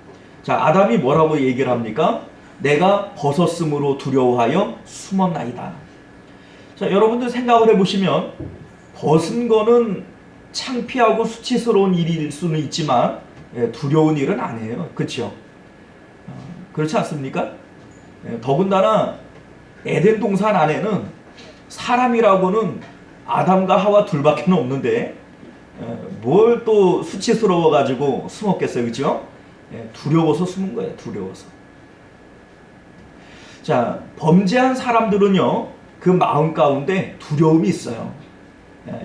자, 아담이 뭐라고 얘기를 합니까? 내가 벗었으므로 두려워하여 숨었나이다. 자, 여러분들 생각을 해보시면 벗은 거는 창피하고 수치스러운 일일 수는 있지만 두려운 일은 아니에요. 그렇죠? 그렇지 않습니까? 더군다나 에덴 동산 안에는 사람이라고는 아담과 하와 둘밖에 없는데 뭘 또 수치스러워 가지고 숨었겠어요. 그렇죠? 두려워서 숨은 거예요. 두려워서. 자, 범죄한 사람들은요, 그 마음 가운데 두려움이 있어요.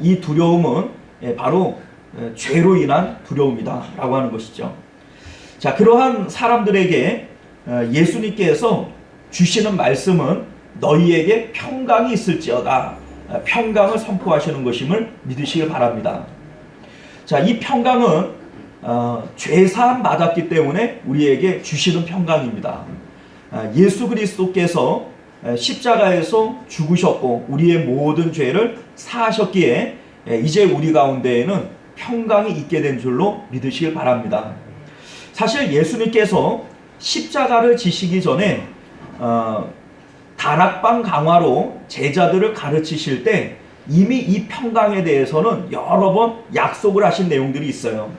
이 두려움은 바로 죄로 인한 두려움이다 라고 하는 것이죠. 자, 그러한 사람들에게 예수님께서 주시는 말씀은 너희에게 평강이 있을지어다. 평강을 선포하시는 것임을 믿으시길 바랍니다. 자, 이 평강은 죄사함 받았기 때문에 우리에게 주시는 평강입니다. 예수 그리스도께서 십자가에서 죽으셨고 우리의 모든 죄를 사하셨기에 이제 우리 가운데에는 평강이 있게 된 줄로 믿으시길 바랍니다. 사실 예수님께서 십자가를 지시기 전에 다락방 강화로 제자들을 가르치실 때 이미 이 평강에 대해서는 여러 번 약속을 하신 내용들이 있어요.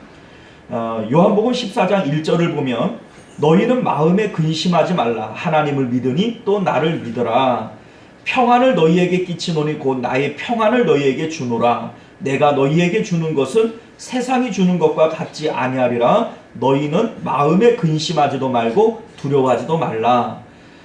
요한복음 14장 1절을 보면 너희는 마음에 근심하지 말라. 하나님을 믿으니 또 나를 믿으라. 평안을 너희에게 끼치노니 곧 나의 평안을 너희에게 주노라. 내가 너희에게 주는 것은 세상이 주는 것과 같지 아니하리라. 너희는 마음에 근심하지도 말고 두려워하지도 말라.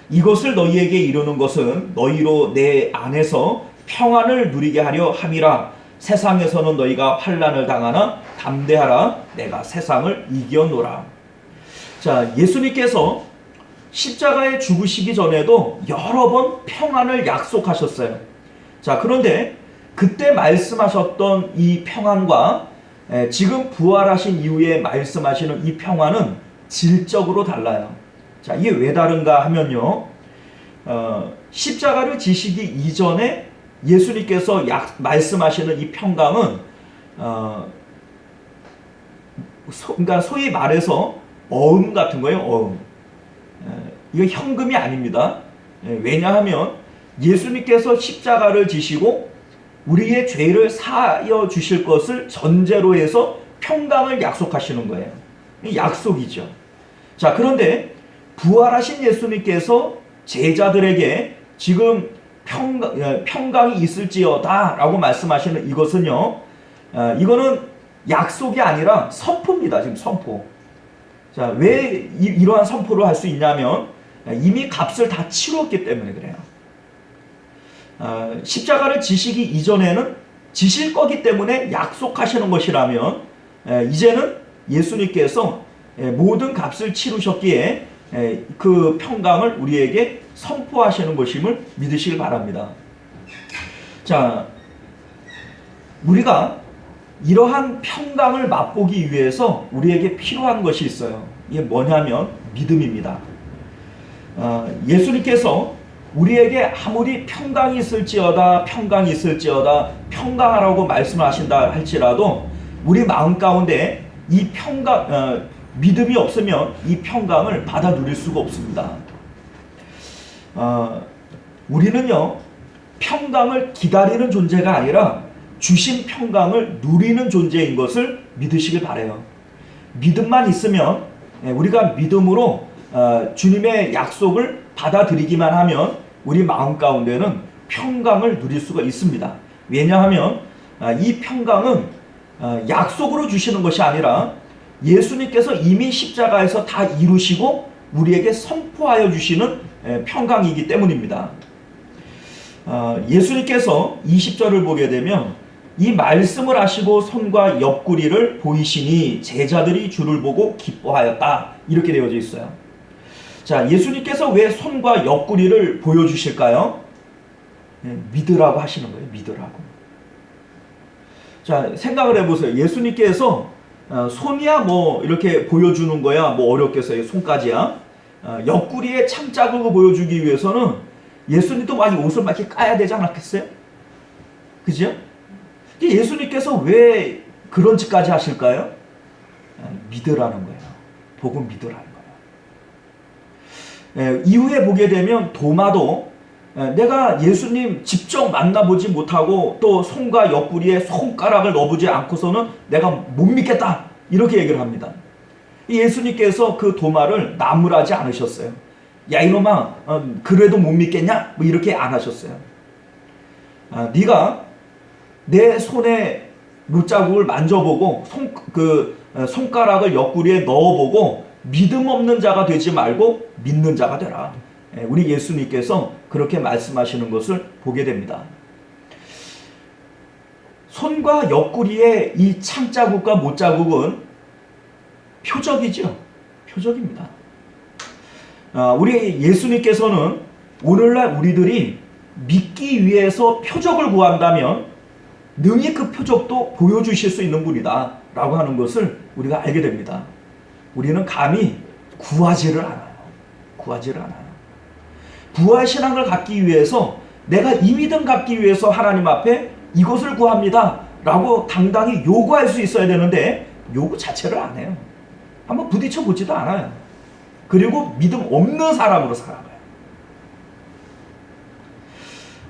이것을 너희에게 이루는 것은 너희로 내 안에서 평안을 누리게 하려 함이라. 세상에서는 너희가 환난을 당하나 담대하라. 내가 세상을 이겨노라. 자, 예수님께서 십자가에 죽으시기 전에도 여러 번 평안을 약속하셨어요. 자, 그런데 그때 말씀하셨던 이 평안과 지금 부활하신 이후에 말씀하시는 이 평안은 질적으로 달라요. 자, 이게 왜 다른가 하면요. 십자가를 지시기 이전에 예수님께서 말씀하시는 이 평강은 그러니까 소위 말해서 어음 같은 거예요. 어음. 이거 현금이 아닙니다. 왜냐하면 예수님께서 십자가를 지시고 우리의 죄를 사하여 주실 것을 전제로 해서 평강을 약속하시는 거예요. 약속이죠. 자, 그런데 부활하신 예수님께서 제자들에게 지금 평강이 있을지어다 라고 말씀하시는 이것은요, 이거는 약속이 아니라 선포입니다. 지금 선포. 자, 왜 이러한 선포를 할 수 있냐면 이미 값을 다 치렀기 때문에 그래요. 십자가를 지시기 이전에는 지실 거기 때문에 약속하시는 것이라면 이제는 예수님께서 모든 값을 치르셨기에 그 평강을 우리에게 선포하시는 것임을 믿으시길 바랍니다. 자, 우리가 이러한 평강을 맛보기 위해서 우리에게 필요한 것이 있어요. 이게 뭐냐면 믿음입니다. 예수님께서 우리에게 아무리 평강이 있을지어다 평강하라고 말씀하신다 할지라도 우리 마음 가운데 이 평강, 믿음이 없으면 이 평강을 받아 누릴 수가 없습니다. 우리는요, 평강을 기다리는 존재가 아니라 주신 평강을 누리는 존재인 것을 믿으시길 바라요. 믿음만 있으면, 우리가 믿음으로 주님의 약속을 받아들이기만 하면 우리 마음 가운데는 평강을 누릴 수가 있습니다. 왜냐하면 이 평강은 약속으로 주시는 것이 아니라 예수님께서 이미 십자가에서 다 이루시고 우리에게 선포하여 주시는 평강이기 때문입니다. 예수님께서 20절을 보게 되면 이 말씀을 하시고 손과 옆구리를 보이시니 제자들이 주를 보고 기뻐하였다, 이렇게 되어져 있어요. 자, 예수님께서 왜 손과 옆구리를 보여주실까요? 믿으라고 하시는 거예요. 믿으라고. 자, 생각을 해보세요. 예수님께서 손이야 뭐 이렇게 보여주는 거야 뭐 어렵겠어요. 손까지야. 옆구리에 창자국을 보여주기 위해서는 예수님도 많이 옷을 막 이렇게 까야 되지 않았겠어요? 그죠? 예수님께서 왜 그런 짓까지 하실까요? 믿으라는 거예요. 보고 믿으라는 거예요. 이후에 보게 되면 도마도 내가 예수님 직접 만나보지 못하고 또 손과 옆구리에 손가락을 넣어보지 않고서는 내가 못 믿겠다, 이렇게 얘기를 합니다. 예수님께서 그 도마를 나무라지 않으셨어요. 야 이놈아, 그래도 못 믿겠냐? 뭐 이렇게 안 하셨어요. 네가 내 손에 못자국을 만져보고 손가락을 옆구리에 넣어보고 믿음 없는 자가 되지 말고 믿는 자가 되라. 우리 예수님께서 그렇게 말씀하시는 것을 보게 됩니다. 손과 옆구리의 이 창자국과 못자국은 표적이죠. 표적입니다. 우리 예수님께서는 오늘날 우리들이 믿기 위해서 표적을 구한다면 능히 그 표적도 보여주실 수 있는 분이다 라고 하는 것을 우리가 알게 됩니다. 우리는 감히 구하지를 않아요. 구하지를 않아요. 부활신앙을 갖기 위해서, 내가 이 믿음 갖기 위해서 하나님 앞에 이것을 구합니다 라고 당당히 요구할 수 있어야 되는데 요구 자체를 안 해요. 한번 부딪혀 보지도 않아요. 그리고 믿음 없는 사람으로 살아가요.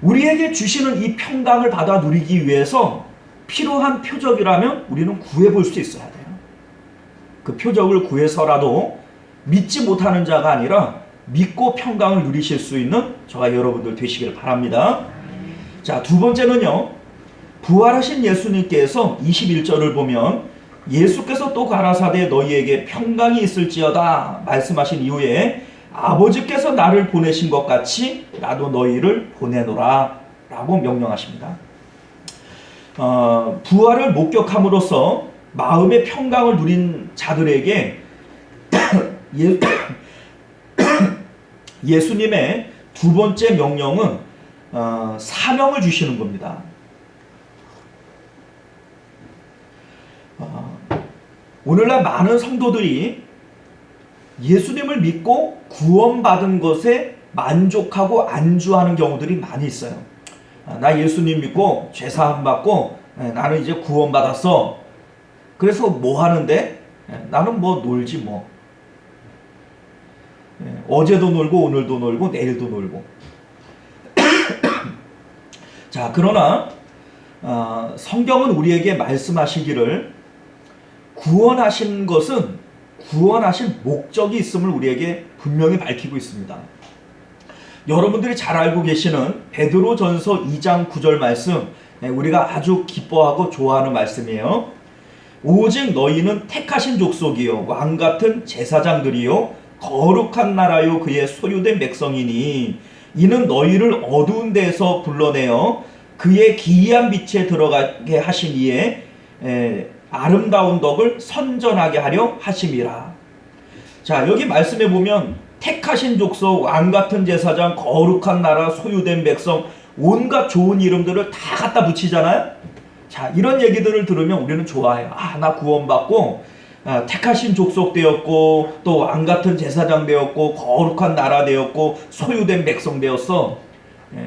우리에게 주시는 이 평강을 받아 누리기 위해서 필요한 표적이라면 우리는 구해볼 수 있어야 돼요. 그 표적을 구해서라도 믿지 못하는 자가 아니라 믿고 평강을 누리실 수 있는 저와 여러분들 되시길 바랍니다. 자, 두 번째는요, 부활하신 예수님께서 21절을 보면 예수께서 또 가라사대 너희에게 평강이 있을지어다 말씀하신 이후에 아버지께서 나를 보내신 것 같이 나도 너희를 보내노라 라고 명령하십니다. 부활을 목격함으로써 마음의 평강을 누린 자들에게 예수님의 두 번째 명령은 사명을 주시는 겁니다. 오늘날 많은 성도들이 예수님을 믿고 구원받은 것에 만족하고 안주하는 경우들이 많이 있어요. 나 예수님 믿고 죄사함 받고 나는 이제 구원받았어. 그래서 뭐 하는데? 나는 뭐 놀지 뭐. 어제도 놀고 오늘도 놀고 내일도 놀고. 자, 그러나 성경은 우리에게 말씀하시기를 구원하신 것은 구원하신 목적이 있음을 우리에게 분명히 밝히고 있습니다. 여러분들이 잘 알고 계시는 베드로전서 2장 9절 말씀, 우리가 아주 기뻐하고 좋아하는 말씀이에요. 오직 너희는 택하신 족속이요 왕같은 제사장들이요 거룩한 나라요 그의 소유된 백성이니 이는 너희를 어두운 데서 불러내어 그의 기이한 빛에 들어가게 하시니에 아름다운 덕을 선전하게 하려 하심이라. 자, 여기 말씀해 보면 택하신 족속, 왕같은 제사장, 거룩한 나라, 소유된 백성, 온갖 좋은 이름들을 다 갖다 붙이잖아요. 자, 이런 얘기들을 들으면 우리는 좋아해요. 나 구원받고 택하신 족속 되었고 또 왕같은 제사장 되었고 거룩한 나라 되었고 소유된 백성 되었어.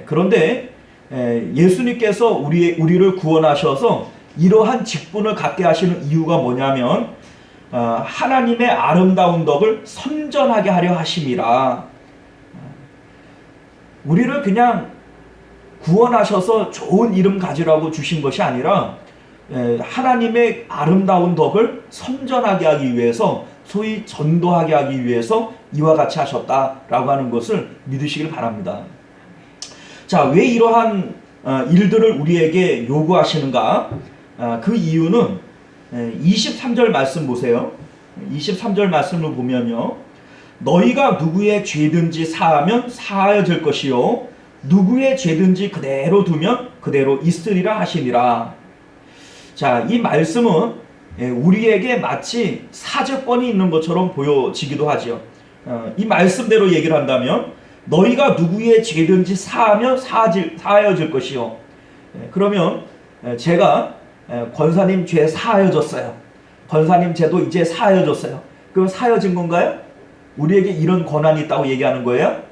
그런데 예수님께서 우리를 구원하셔서 이러한 직분을 갖게 하시는 이유가 뭐냐면 하나님의 아름다운 덕을 선전하게 하려 하심이라. 우리를 그냥 구원하셔서 좋은 이름 가지라고 주신 것이 아니라 하나님의 아름다운 덕을 선전하게 하기 위해서, 소위 전도하게 하기 위해서 이와 같이 하셨다라고 하는 것을 믿으시길 바랍니다. 자, 왜 이러한 일들을 우리에게 요구하시는가? 그 이유는 23절 말씀 보세요. 23절 말씀을 보면요, 너희가 누구의 죄든지 사하면 사하여질 것이요 누구의 죄든지 그대로 두면 그대로 있으리라 하시니라. 자, 이 말씀은 우리에게 마치 사죄권이 있는 것처럼 보여지기도 하죠. 이 말씀대로 얘기를 한다면 너희가 누구의 죄든지 사하면 사하여질 것이요. 그러면 제가 권사님 죄 사하여졌어요. 권사님 죄도 이제 사하여졌어요. 그럼 사하여진 건가요? 우리에게 이런 권한이 있다고 얘기하는 거예요?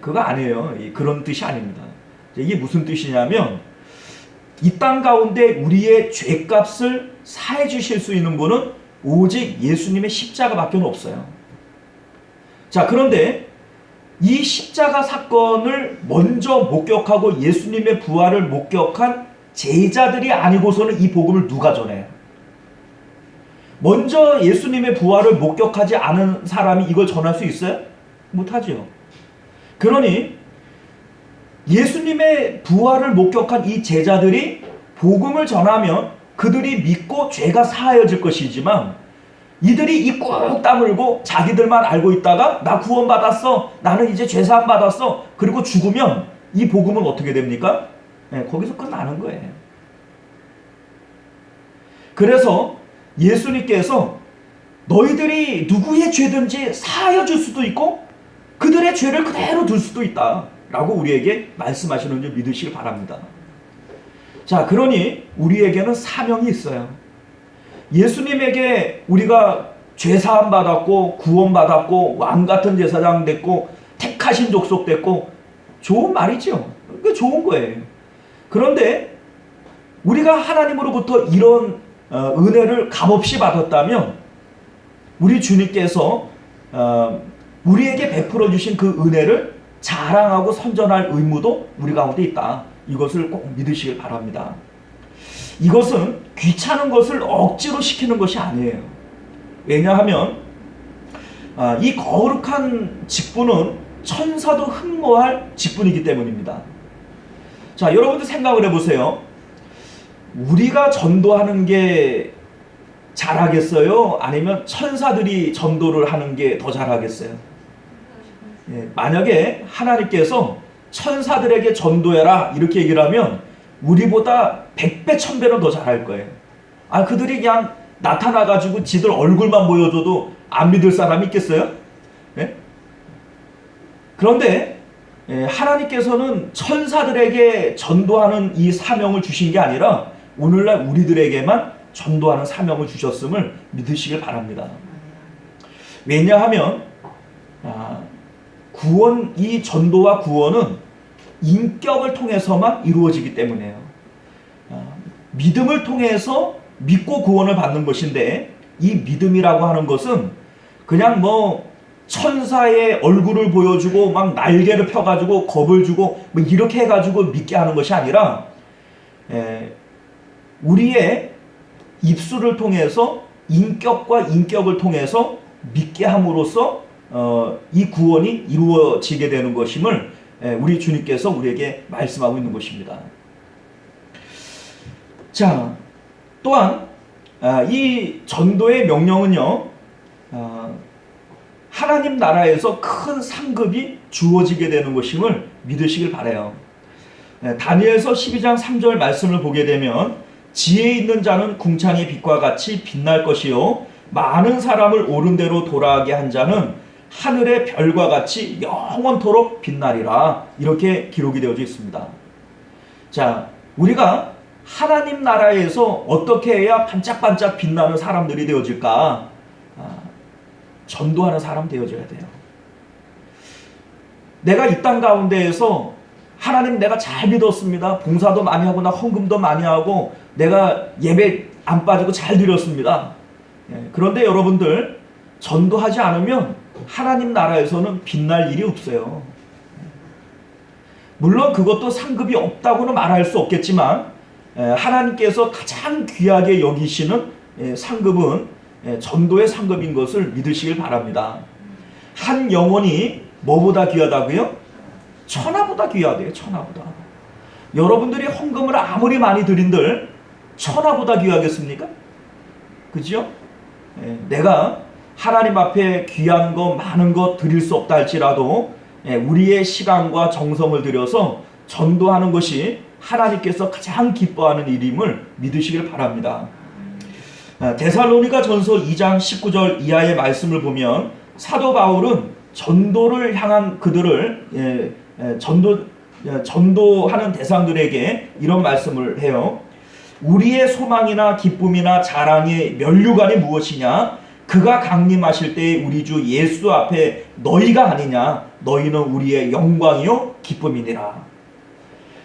그거 아니에요. 그런 뜻이 아닙니다. 이게 무슨 뜻이냐면 이 땅 가운데 우리의 죄값을 사해 주실 수 있는 분은 오직 예수님의 십자가밖에 없어요. 자, 그런데 이 십자가 사건을 먼저 목격하고 예수님의 부활을 목격한 제자들이 아니고서는 이 복음을 누가 전해요? 먼저 예수님의 부활을 목격하지 않은 사람이 이걸 전할 수 있어요? 못하죠. 그러니 예수님의 부활을 목격한 이 제자들이 복음을 전하면 그들이 믿고 죄가 사하여질 것이지만, 이들이 이 꾹 다물고 자기들만 알고 있다가 나 구원받았어, 나는 이제 죄사함 받았어, 그리고 죽으면 이 복음은 어떻게 됩니까? 거기서 끝나는 거예요. 그래서 예수님께서 너희들이 누구의 죄든지 사하여 줄 수도 있고 그들의 죄를 그대로 둘 수도 있다 라고 우리에게 말씀하시는 줄 믿으시길 바랍니다. 자, 그러니 우리에게는 사명이 있어요. 예수님에게 우리가 죄사함 받았고 구원받았고 왕같은 제사장 됐고 택하신 족속 됐고, 좋은 말이죠. 그게 좋은 거예요. 그런데 우리가 하나님으로부터 이런 은혜를 값없이 받았다면 우리 주님께서 우리에게 베풀어 주신 그 은혜를 자랑하고 선전할 의무도 우리 가운데 있다. 이것을 꼭 믿으시길 바랍니다. 이것은 귀찮은 것을 억지로 시키는 것이 아니에요. 왜냐하면 이 거룩한 직분은 천사도 흠모할 직분이기 때문입니다. 자, 여러분들 생각을 해보세요. 우리가 전도하는 게 잘하겠어요? 아니면 천사들이 전도를 하는 게 더 잘하겠어요? 만약에 하나님께서 천사들에게 전도해라 이렇게 얘기를 하면 우리보다 100배 1000배는 더 잘할 거예요. 그들이 그냥 나타나가지고 지들 얼굴만 보여줘도 안 믿을 사람이 있겠어요? 그런데 하나님께서는 천사들에게 전도하는 이 사명을 주신 게 아니라 오늘날 우리들에게만 전도하는 사명을 주셨음을 믿으시길 바랍니다. 왜냐하면 이 전도와 구원은 인격을 통해서만 이루어지기 때문에요. 믿음을 통해서 믿고 구원을 받는 것인데, 이 믿음이라고 하는 것은 그냥 천사의 얼굴을 보여주고 막 날개를 펴가지고 겁을 주고 이렇게 해가지고 믿게 하는 것이 아니라, 우리의 입술을 통해서 인격과 인격을 통해서 믿게 함으로써 이 구원이 이루어지게 되는 것임을 우리 주님께서 우리에게 말씀하고 있는 것입니다. 자, 또한 이 전도의 명령은요, 하나님 나라에서 큰 상급이 주어지게 되는 것임을 믿으시길 바라요. 다니엘서 12장 3절 말씀을 보게 되면, 지혜 있는 자는 궁창의 빛과 같이 빛날 것이요 많은 사람을 옳은 대로 돌아가게 한 자는 하늘의 별과 같이 영원토록 빛나리라, 이렇게 기록이 되어져 있습니다. 자, 우리가 하나님 나라에서 어떻게 해야 반짝반짝 빛나는 사람들이 되어질까? 전도하는 사람 되어져야 돼요. 내가 이 땅 가운데에서 하나님 내가 잘 믿었습니다. 봉사도 많이 하고 나 헌금도 많이 하고 내가 예배 안 빠지고 잘 드렸습니다. 그런데 여러분들, 전도하지 않으면 하나님 나라에서는 빛날 일이 없어요. 물론 그것도 상급이 없다고는 말할 수 없겠지만, 하나님께서 가장 귀하게 여기시는 상급은 전도의 상급인 것을 믿으시길 바랍니다. 한 영혼이 뭐보다 귀하다고요? 천하보다 귀하대요. 천하보다. 여러분들이 헌금을 아무리 많이 드린들 천하보다 귀하겠습니까? 그죠? 내가 하나님 앞에 귀한 거 많은 거 드릴 수 없다 할지라도 우리의 시간과 정성을 들여서 전도하는 것이 하나님께서 가장 기뻐하는 일임을 믿으시길 바랍니다. 데살로니가 전서 2장 19절 이하의 말씀을 보면, 사도 바울은 전도를 향한 그들을 전도하는 대상들에게 이런 말씀을 해요. 우리의 소망이나 기쁨이나 자랑의 면류관이 무엇이냐? 그가 강림하실 때에 우리 주 예수 앞에 너희가 아니냐? 너희는 우리의 영광이요 기쁨이니라.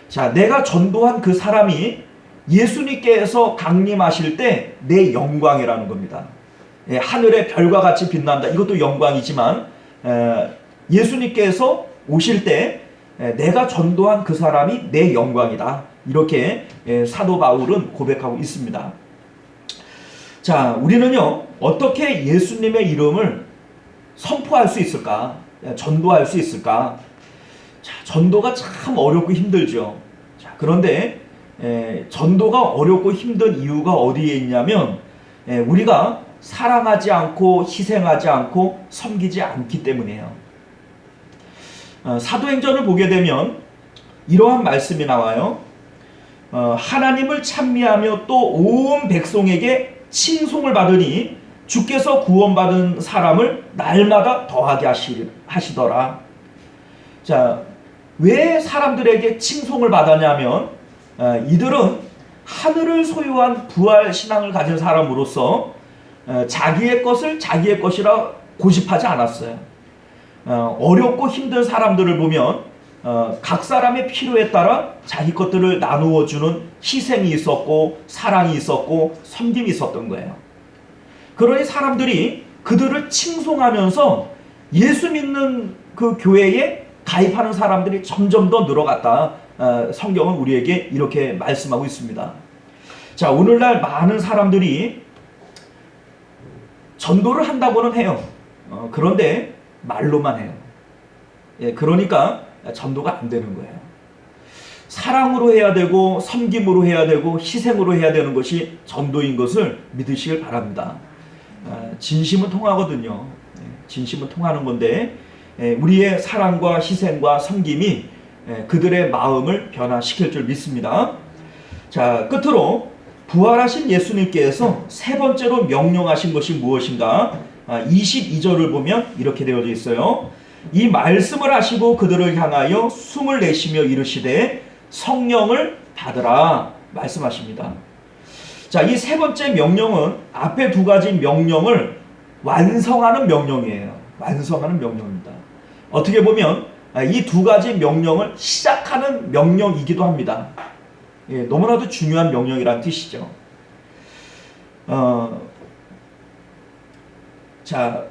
자, 내가 전도한 그 사람이 예수님께서 강림하실 때 내 영광이라는 겁니다. 하늘의 별과 같이 빛난다. 이것도 영광이지만, 예수님께서 오실 때 내가 전도한 그 사람이 내 영광이다. 이렇게 사도 바울은 고백하고 있습니다. 자, 우리는요, 어떻게 예수님의 이름을 선포할 수 있을까? 전도할 수 있을까? 자, 전도가 참 어렵고 힘들죠. 자, 그런데 전도가 어렵고 힘든 이유가 어디에 있냐면, 우리가 사랑하지 않고 희생하지 않고 섬기지 않기 때문이에요. 사도행전을 보게 되면 이러한 말씀이 나와요. 하나님을 찬미하며 또 온 백성에게 칭송을 받으니 주께서 구원받은 사람을 날마다 더하게 하시더라. 자, 왜 사람들에게 칭송을 받았냐면, 이들은 하늘을 소유한 부활 신앙을 가진 사람으로서 자기의 것을 자기의 것이라 고집하지 않았어요. 어렵고 힘든 사람들을 보면 각 사람의 필요에 따라 자기 것들을 나누어 주는 희생이 있었고 사랑이 있었고 섬김이 있었던 거예요. 그러니 사람들이 그들을 칭송하면서 예수 믿는 그 교회에 가입하는 사람들이 점점 더 늘어갔다. 성경은 우리에게 이렇게 말씀하고 있습니다. 자, 오늘날 많은 사람들이 전도를 한다고는 해요. 그런데 말로만 해요. 그러니까 전도가 안 되는 거예요. 사랑으로 해야 되고 섬김으로 해야 되고 희생으로 해야 되는 것이 전도인 것을 믿으시길 바랍니다. 진심은 통하거든요. 진심은 통하는 건데, 우리의 사랑과 희생과 섬김이 그들의 마음을 변화시킬 줄 믿습니다. 자, 끝으로 부활하신 예수님께서 세 번째로 명령하신 것이 무엇인가? 22절을 보면 이렇게 되어져 있어요. 이 말씀을 하시고 그들을 향하여 숨을 내쉬며 이르시되 성령을 받으라 말씀하십니다. 자, 이 세 번째 명령은 앞에 두 가지 명령을 완성하는 명령이에요. 완성하는 명령입니다. 어떻게 보면 이 두 가지 명령을 시작하는 명령이기도 합니다. 예, 너무나도 중요한 명령이란 뜻이죠. 자,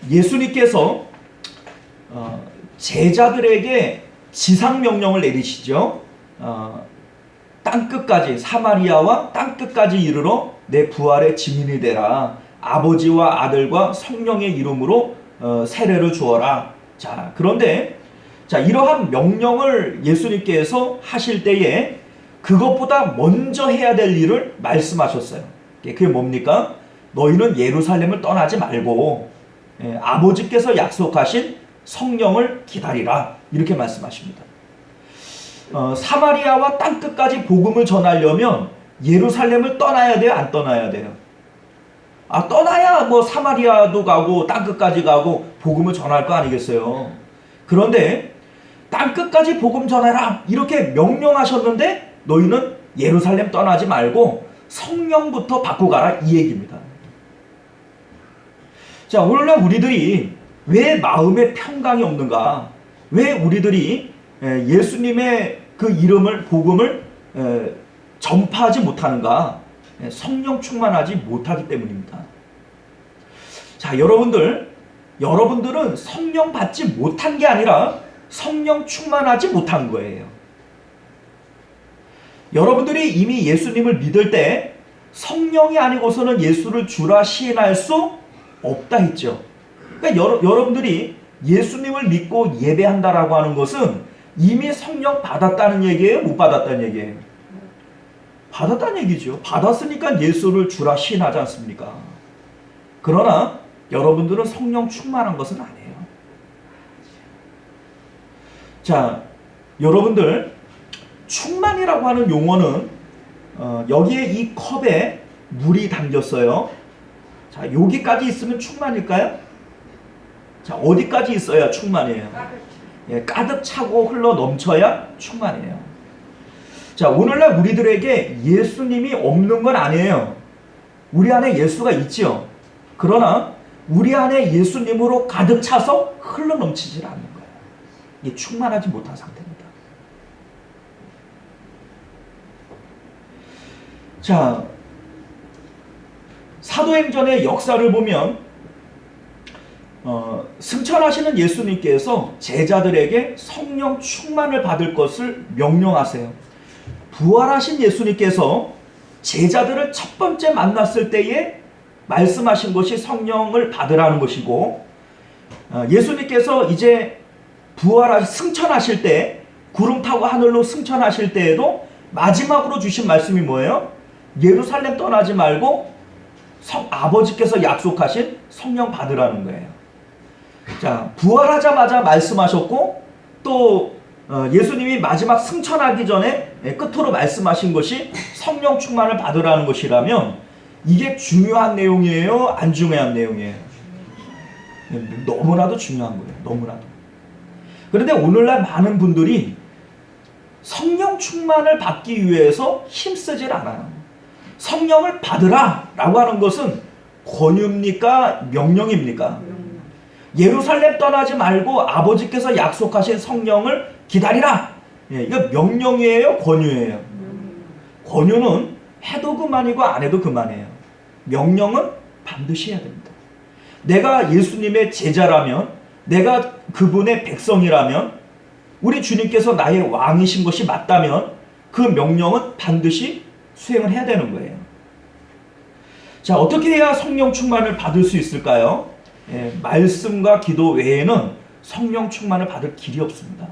예수님께서 제자들에게 지상명령을 내리시죠. 땅끝까지, 사마리아와 땅끝까지 이르러 내 부활의 증인이 되라. 아버지와 아들과 성령의 이름으로 세례를 주어라. 자, 그런데 자, 이러한 명령을 예수님께서 하실 때에 그것보다 먼저 해야 될 일을 말씀하셨어요. 그게 뭡니까? 너희는 예루살렘을 떠나지 말고 아버지께서 약속하신 성령을 기다리라. 이렇게 말씀하십니다. 사마리아와 땅끝까지 복음을 전하려면 예루살렘을 떠나야 돼요? 안 떠나야 돼요? 떠나야 뭐 사마리아도 가고 땅끝까지 가고 복음을 전할 거 아니겠어요? 그런데 땅끝까지 복음 전해라 이렇게 명령하셨는데 너희는 예루살렘 떠나지 말고 성령부터 받고 가라 이 얘기입니다. 자, 오늘날 우리들이 왜 마음에 평강이 없는가? 왜 우리들이 예수님의 그 이름을, 복음을 전파하지 못하는가? 성령 충만하지 못하기 때문입니다. 자, 여러분들은 성령 받지 못한 게 아니라 성령 충만하지 못한 거예요. 여러분들이 이미 예수님을 믿을 때 성령이 아니고서는 예수를 주라 시인할 수 없다 했죠. 그러니까 여러분들이 예수님을 믿고 예배한다라고 하는 것은 이미 성령 받았다는 얘기예요? 못 받았다는 얘기예요? 받았다는 얘기죠. 받았으니까 예수를 주라 시인하지 않습니까? 그러나 여러분들은 성령 충만한 것은 아니에요. 자, 여러분들 충만이라고 하는 용어는 여기에 이 컵에 물이 담겼어요. 자, 여기까지 있으면 충만일까요? 자, 어디까지 있어야 충만이에요? 예, 가득 차고 흘러 넘쳐야 충만이에요. 자, 오늘날 우리들에게 예수님이 없는 건 아니에요. 우리 안에 예수가 있지요. 그러나 우리 안에 예수님으로 가득 차서 흘러 넘치질 않는 거예요. 이게 충만하지 못한 상태입니다. 자, 사도행전의 역사를 보면 승천하시는 예수님께서 제자들에게 성령 충만을 받을 것을 명령하세요. 부활하신 예수님께서 제자들을 첫 번째 만났을 때에 말씀하신 것이 성령을 받으라는 것이고, 예수님께서 이제 승천하실 때, 구름 타고 하늘로 승천하실 때에도 마지막으로 주신 말씀이 뭐예요? 예루살렘 떠나지 말고 아버지께서 약속하신 성령 받으라는 거예요. 자, 부활하자마자 말씀하셨고, 또 예수님이 마지막 승천하기 전에 끝으로 말씀하신 것이 성령 충만을 받으라는 것이라면 이게 중요한 내용이에요? 안 중요한 내용이에요? 너무나도 중요한 거예요. 너무나도. 그런데 오늘날 많은 분들이 성령 충만을 받기 위해서 힘쓰질 않아요. 성령을 받으라 라고 하는 것은 권유입니까? 명령입니까? 예루살렘 떠나지 말고 아버지께서 약속하신 성령을 기다리라. 이거 명령이에요? 권유예요? 권유는 해도 그만이고 안 해도 그만이에요. 명령은 반드시 해야 됩니다. 내가 예수님의 제자라면, 내가 그분의 백성이라면, 우리 주님께서 나의 왕이신 것이 맞다면 그 명령은 반드시 수행을 해야 되는 거예요. 자, 어떻게 해야 성령 충만을 받을 수 있을까요? 말씀과 기도 외에는 성령 충만을 받을 길이 없습니다.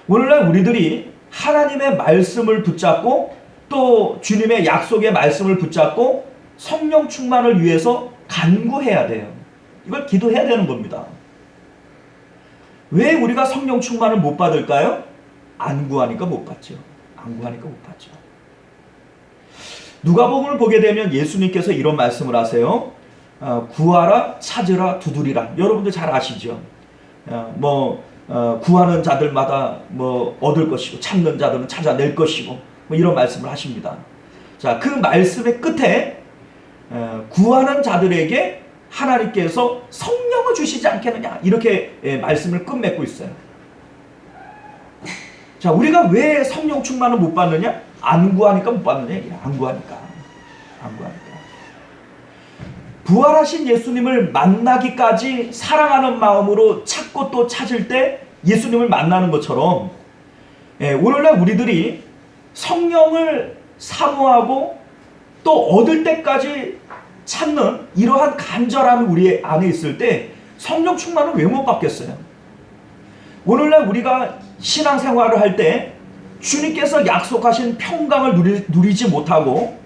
오늘날 우리들이 하나님의 말씀을 붙잡고 또 주님의 약속의 말씀을 붙잡고 성령 충만을 위해서 간구해야 돼요. 이걸 기도해야 되는 겁니다. 왜 우리가 성령 충만을 못 받을까요? 안 구하니까 못 받죠. 안 구하니까 못 받죠. 누가복음을 보게 되면 예수님께서 이런 말씀을 하세요. 구하라, 찾으라, 두드리라. 여러분들 잘 아시죠? 구하는 자들마다 얻을 것이고 찾는 자들은 찾아낼 것이고 이런 말씀을 하십니다. 자, 그 말씀의 끝에 구하는 자들에게 하나님께서 성령을 주시지 않겠느냐 이렇게 말씀을 끝맺고 있어요. 자, 우리가 왜 성령 충만을 못 받느냐? 안 구하니까 못 받느냐? 안 구하니까. 부활하신 예수님을 만나기까지 사랑하는 마음으로 찾고 또 찾을 때 예수님을 만나는 것처럼 오늘날 우리들이 성령을 사모하고 또 얻을 때까지 찾는 이러한 간절함이 우리 안에 있을 때 성령 충만을 왜 못 받겠어요? 오늘날 우리가 신앙생활을 할 때 주님께서 약속하신 평강을 누리지 못하고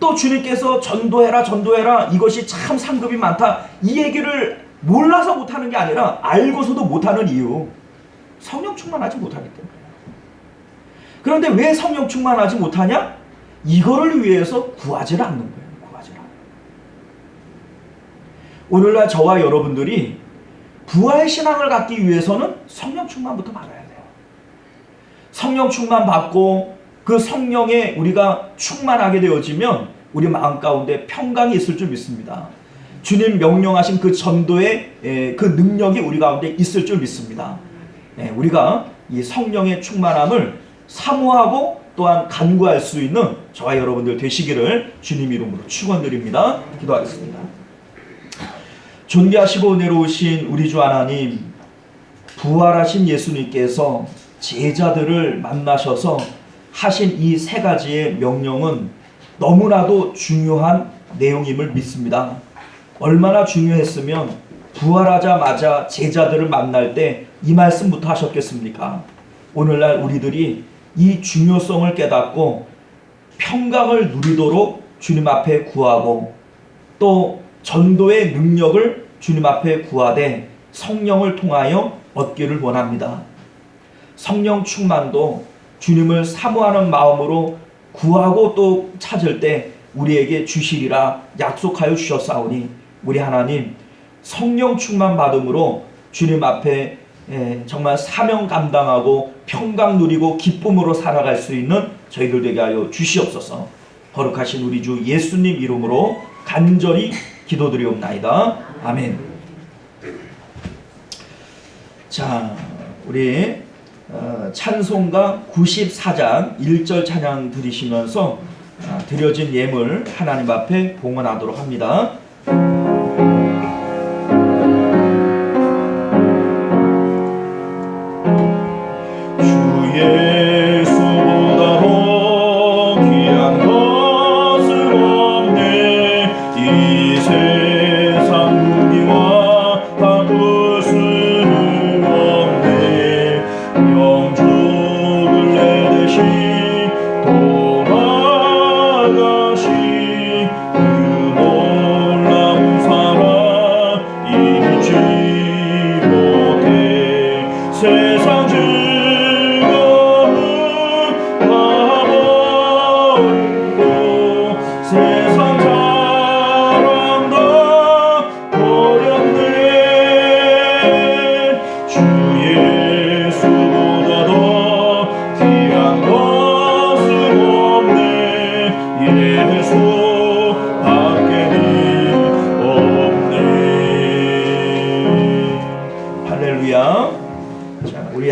또 주님께서 전도해라 이것이 참 상급이 많다 이 얘기를 몰라서 못하는 게 아니라 알고서도 못하는 이유, 성령 충만하지 못하기 때문에. 그런데 왜 성령 충만하지 못하냐? 이거를 위해서 구하지를 않는 거예요. 오늘날 저와 여러분들이 부활 신앙을 갖기 위해서는 성령 충만부터 받아야 돼요. 성령 충만 받고 그 성령에 우리가 충만하게 되어지면 우리 마음 가운데 평강이 있을 줄 믿습니다. 주님 명령하신 그 전도의 그 능력이 우리 가운데 있을 줄 믿습니다. 우리가 이 성령의 충만함을 사모하고 또한 간구할 수 있는 저와 여러분들 되시기를 주님 이름으로 축원드립니다. 기도하겠습니다. 존귀하시고 은혜로우신 우리 주 하나님, 부활하신 예수님께서 제자들을 만나셔서 하신 이 세 가지의 명령은 너무나도 중요한 내용임을 믿습니다. 얼마나 중요했으면 부활하자마자 제자들을 만날 때 이 말씀부터 하셨겠습니까? 오늘날 우리들이 이 중요성을 깨닫고 평강을 누리도록 주님 앞에 구하고 또 전도의 능력을 주님 앞에 구하되 성령을 통하여 얻기를 원합니다. 성령 충만도 주님을 사모하는 마음으로 구하고 또 찾을 때 우리에게 주시리라 약속하여 주셨사오니 우리 하나님 성령 충만 받음으로 주님 앞에 정말 사명 감당하고 평강 누리고 기쁨으로 살아갈 수 있는 저희들 되게 하여 주시옵소서. 거룩하신 우리 주 예수님 이름으로 간절히 기도드리옵나이다. 아멘. 자, 우리 찬송가 94장 1절 찬양 드리시면서 드려진 예물 하나님 앞에 봉헌하도록 합니다.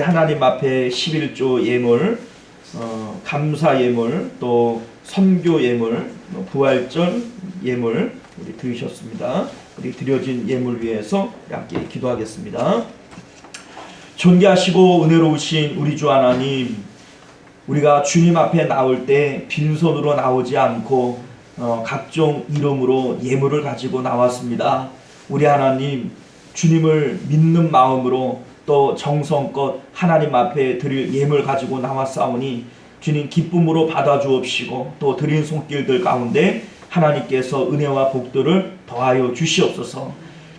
하나님 앞에 11조 예물, 감사 예물, 또 선교 예물, 부활절 예물 우리 드리셨습니다. 우리 드려진 예물 위해서 함께 기도하겠습니다. 존귀하시고 은혜로우신 우리 주 하나님, 우리가 주님 앞에 나올 때 빈손으로 나오지 않고 각종 이름으로 예물을 가지고 나왔습니다. 우리 하나님, 주님을 믿는 마음으로 또 정성껏 하나님 앞에 드릴 예물 가지고 나왔사오니 주님 기쁨으로 받아주옵시고 또 드린 손길들 가운데 하나님께서 은혜와 복들을 더하여 주시옵소서.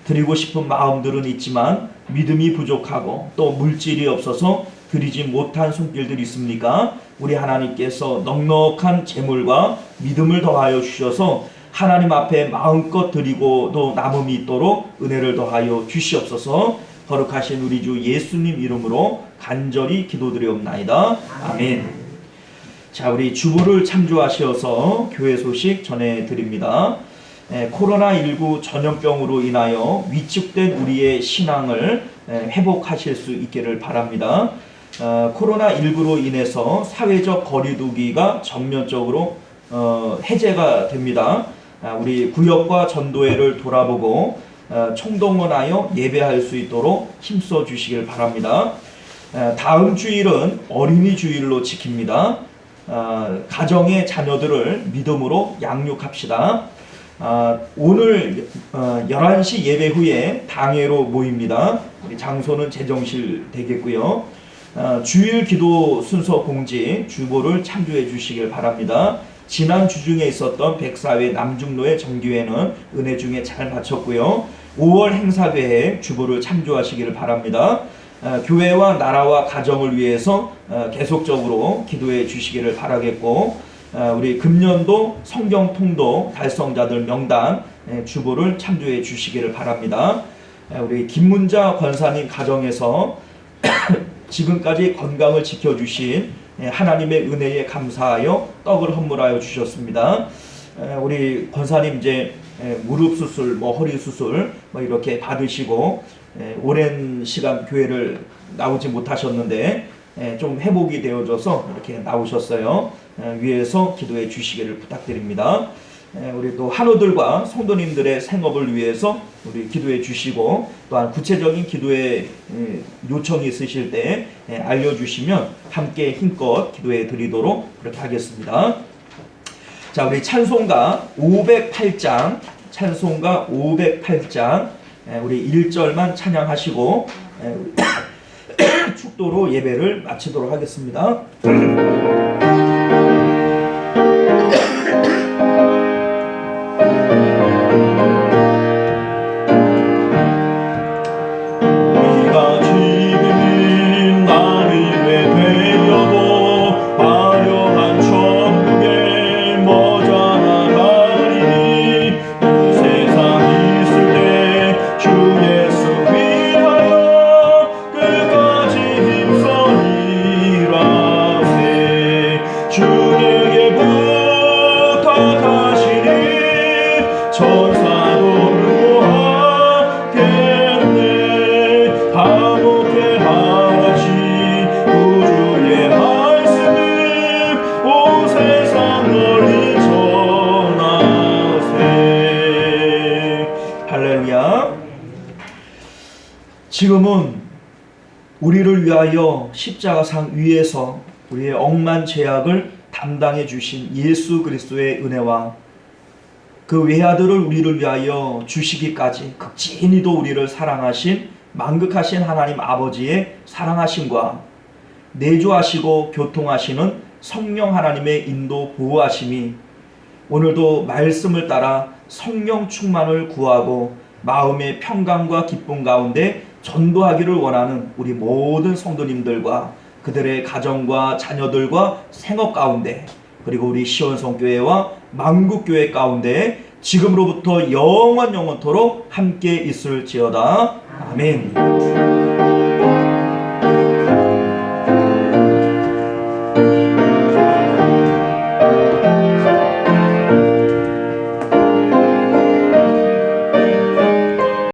드리고 싶은 마음들은 있지만 믿음이 부족하고 또 물질이 없어서 드리지 못한 손길들이 있습니까? 우리 하나님께서 넉넉한 재물과 믿음을 더하여 주셔서 하나님 앞에 마음껏 드리고도 남음이 있도록 은혜를 더하여 주시옵소서. 거룩하신 우리 주 예수님 이름으로 간절히 기도드리옵나이다. 아멘. 자, 우리 주보를 참조하셔서 교회 소식 전해드립니다. 코로나19 전염병으로 인하여 위축된 우리의 신앙을 회복하실 수 있기를 바랍니다. 코로나19로 인해서 사회적 거리두기가 전면적으로 해제가 됩니다. 우리 구역과 전도회를 돌아보고 총동원하여 예배할 수 있도록 힘써 주시길 바랍니다. 다음 주일은 어린이 주일로 지킵니다. 가정의 자녀들을 믿음으로 양육합시다. 오늘 11시 예배 후에 당회로 모입니다. 우리 장소는 제정실 되겠고요. 주일 기도 순서 공지 주보를 참조해 주시길 바랍니다. 지난 주중에 있었던 백사회 남중로의 정기회는 은혜 중에 잘 마쳤고요. 5월 행사회에 주보를 참조하시기를 바랍니다. 교회와 나라와 가정을 위해서 계속적으로 기도해 주시기를 바라겠고, 우리 금년도 성경 통독 달성자들 명단 주보를 참조해 주시기를 바랍니다. 우리 김문자 권사님 가정에서 지금까지 건강을 지켜주신 하나님의 은혜에 감사하여 떡을 헌물하여 주셨습니다. 우리 권사님 이제 무릎 수술, 허리 수술 이렇게 받으시고 오랜 시간 교회를 나오지 못하셨는데 좀 회복이 되어져서 이렇게 나오셨어요. 위에서 기도해 주시기를 부탁드립니다. 우리 또 한우들과 성도님들의 생업을 위해서 우리 기도해 주시고, 또한 구체적인 기도의 요청이 있으실 때 알려주시면 함께 힘껏 기도해 드리도록 그렇게 하겠습니다. 자, 우리 찬송가 508장, 찬송가 508장 우리 1절만 찬양하시고 축도로 예배를 마치도록 하겠습니다. 지금은 우리를 위하여 십자가상 위에서 우리의 억만 죄악을 담당해 주신 예수 그리스도의 은혜와 그 외아들을 우리를 위하여 주시기까지 극진히도 우리를 사랑하신 만극하신 하나님 아버지의 사랑하심과 내조하시고 교통하시는 성령 하나님의 인도 보호하심이 오늘도 말씀을 따라 성령 충만을 구하고 마음의 평강과 기쁨 가운데 전도하기를 원하는 우리 모든 성도님들과 그들의 가정과 자녀들과 생업 가운데, 그리고 우리 시온성교회와 만국교회 가운데 지금으로부터 영원토록 함께 있을지어다. 아멘.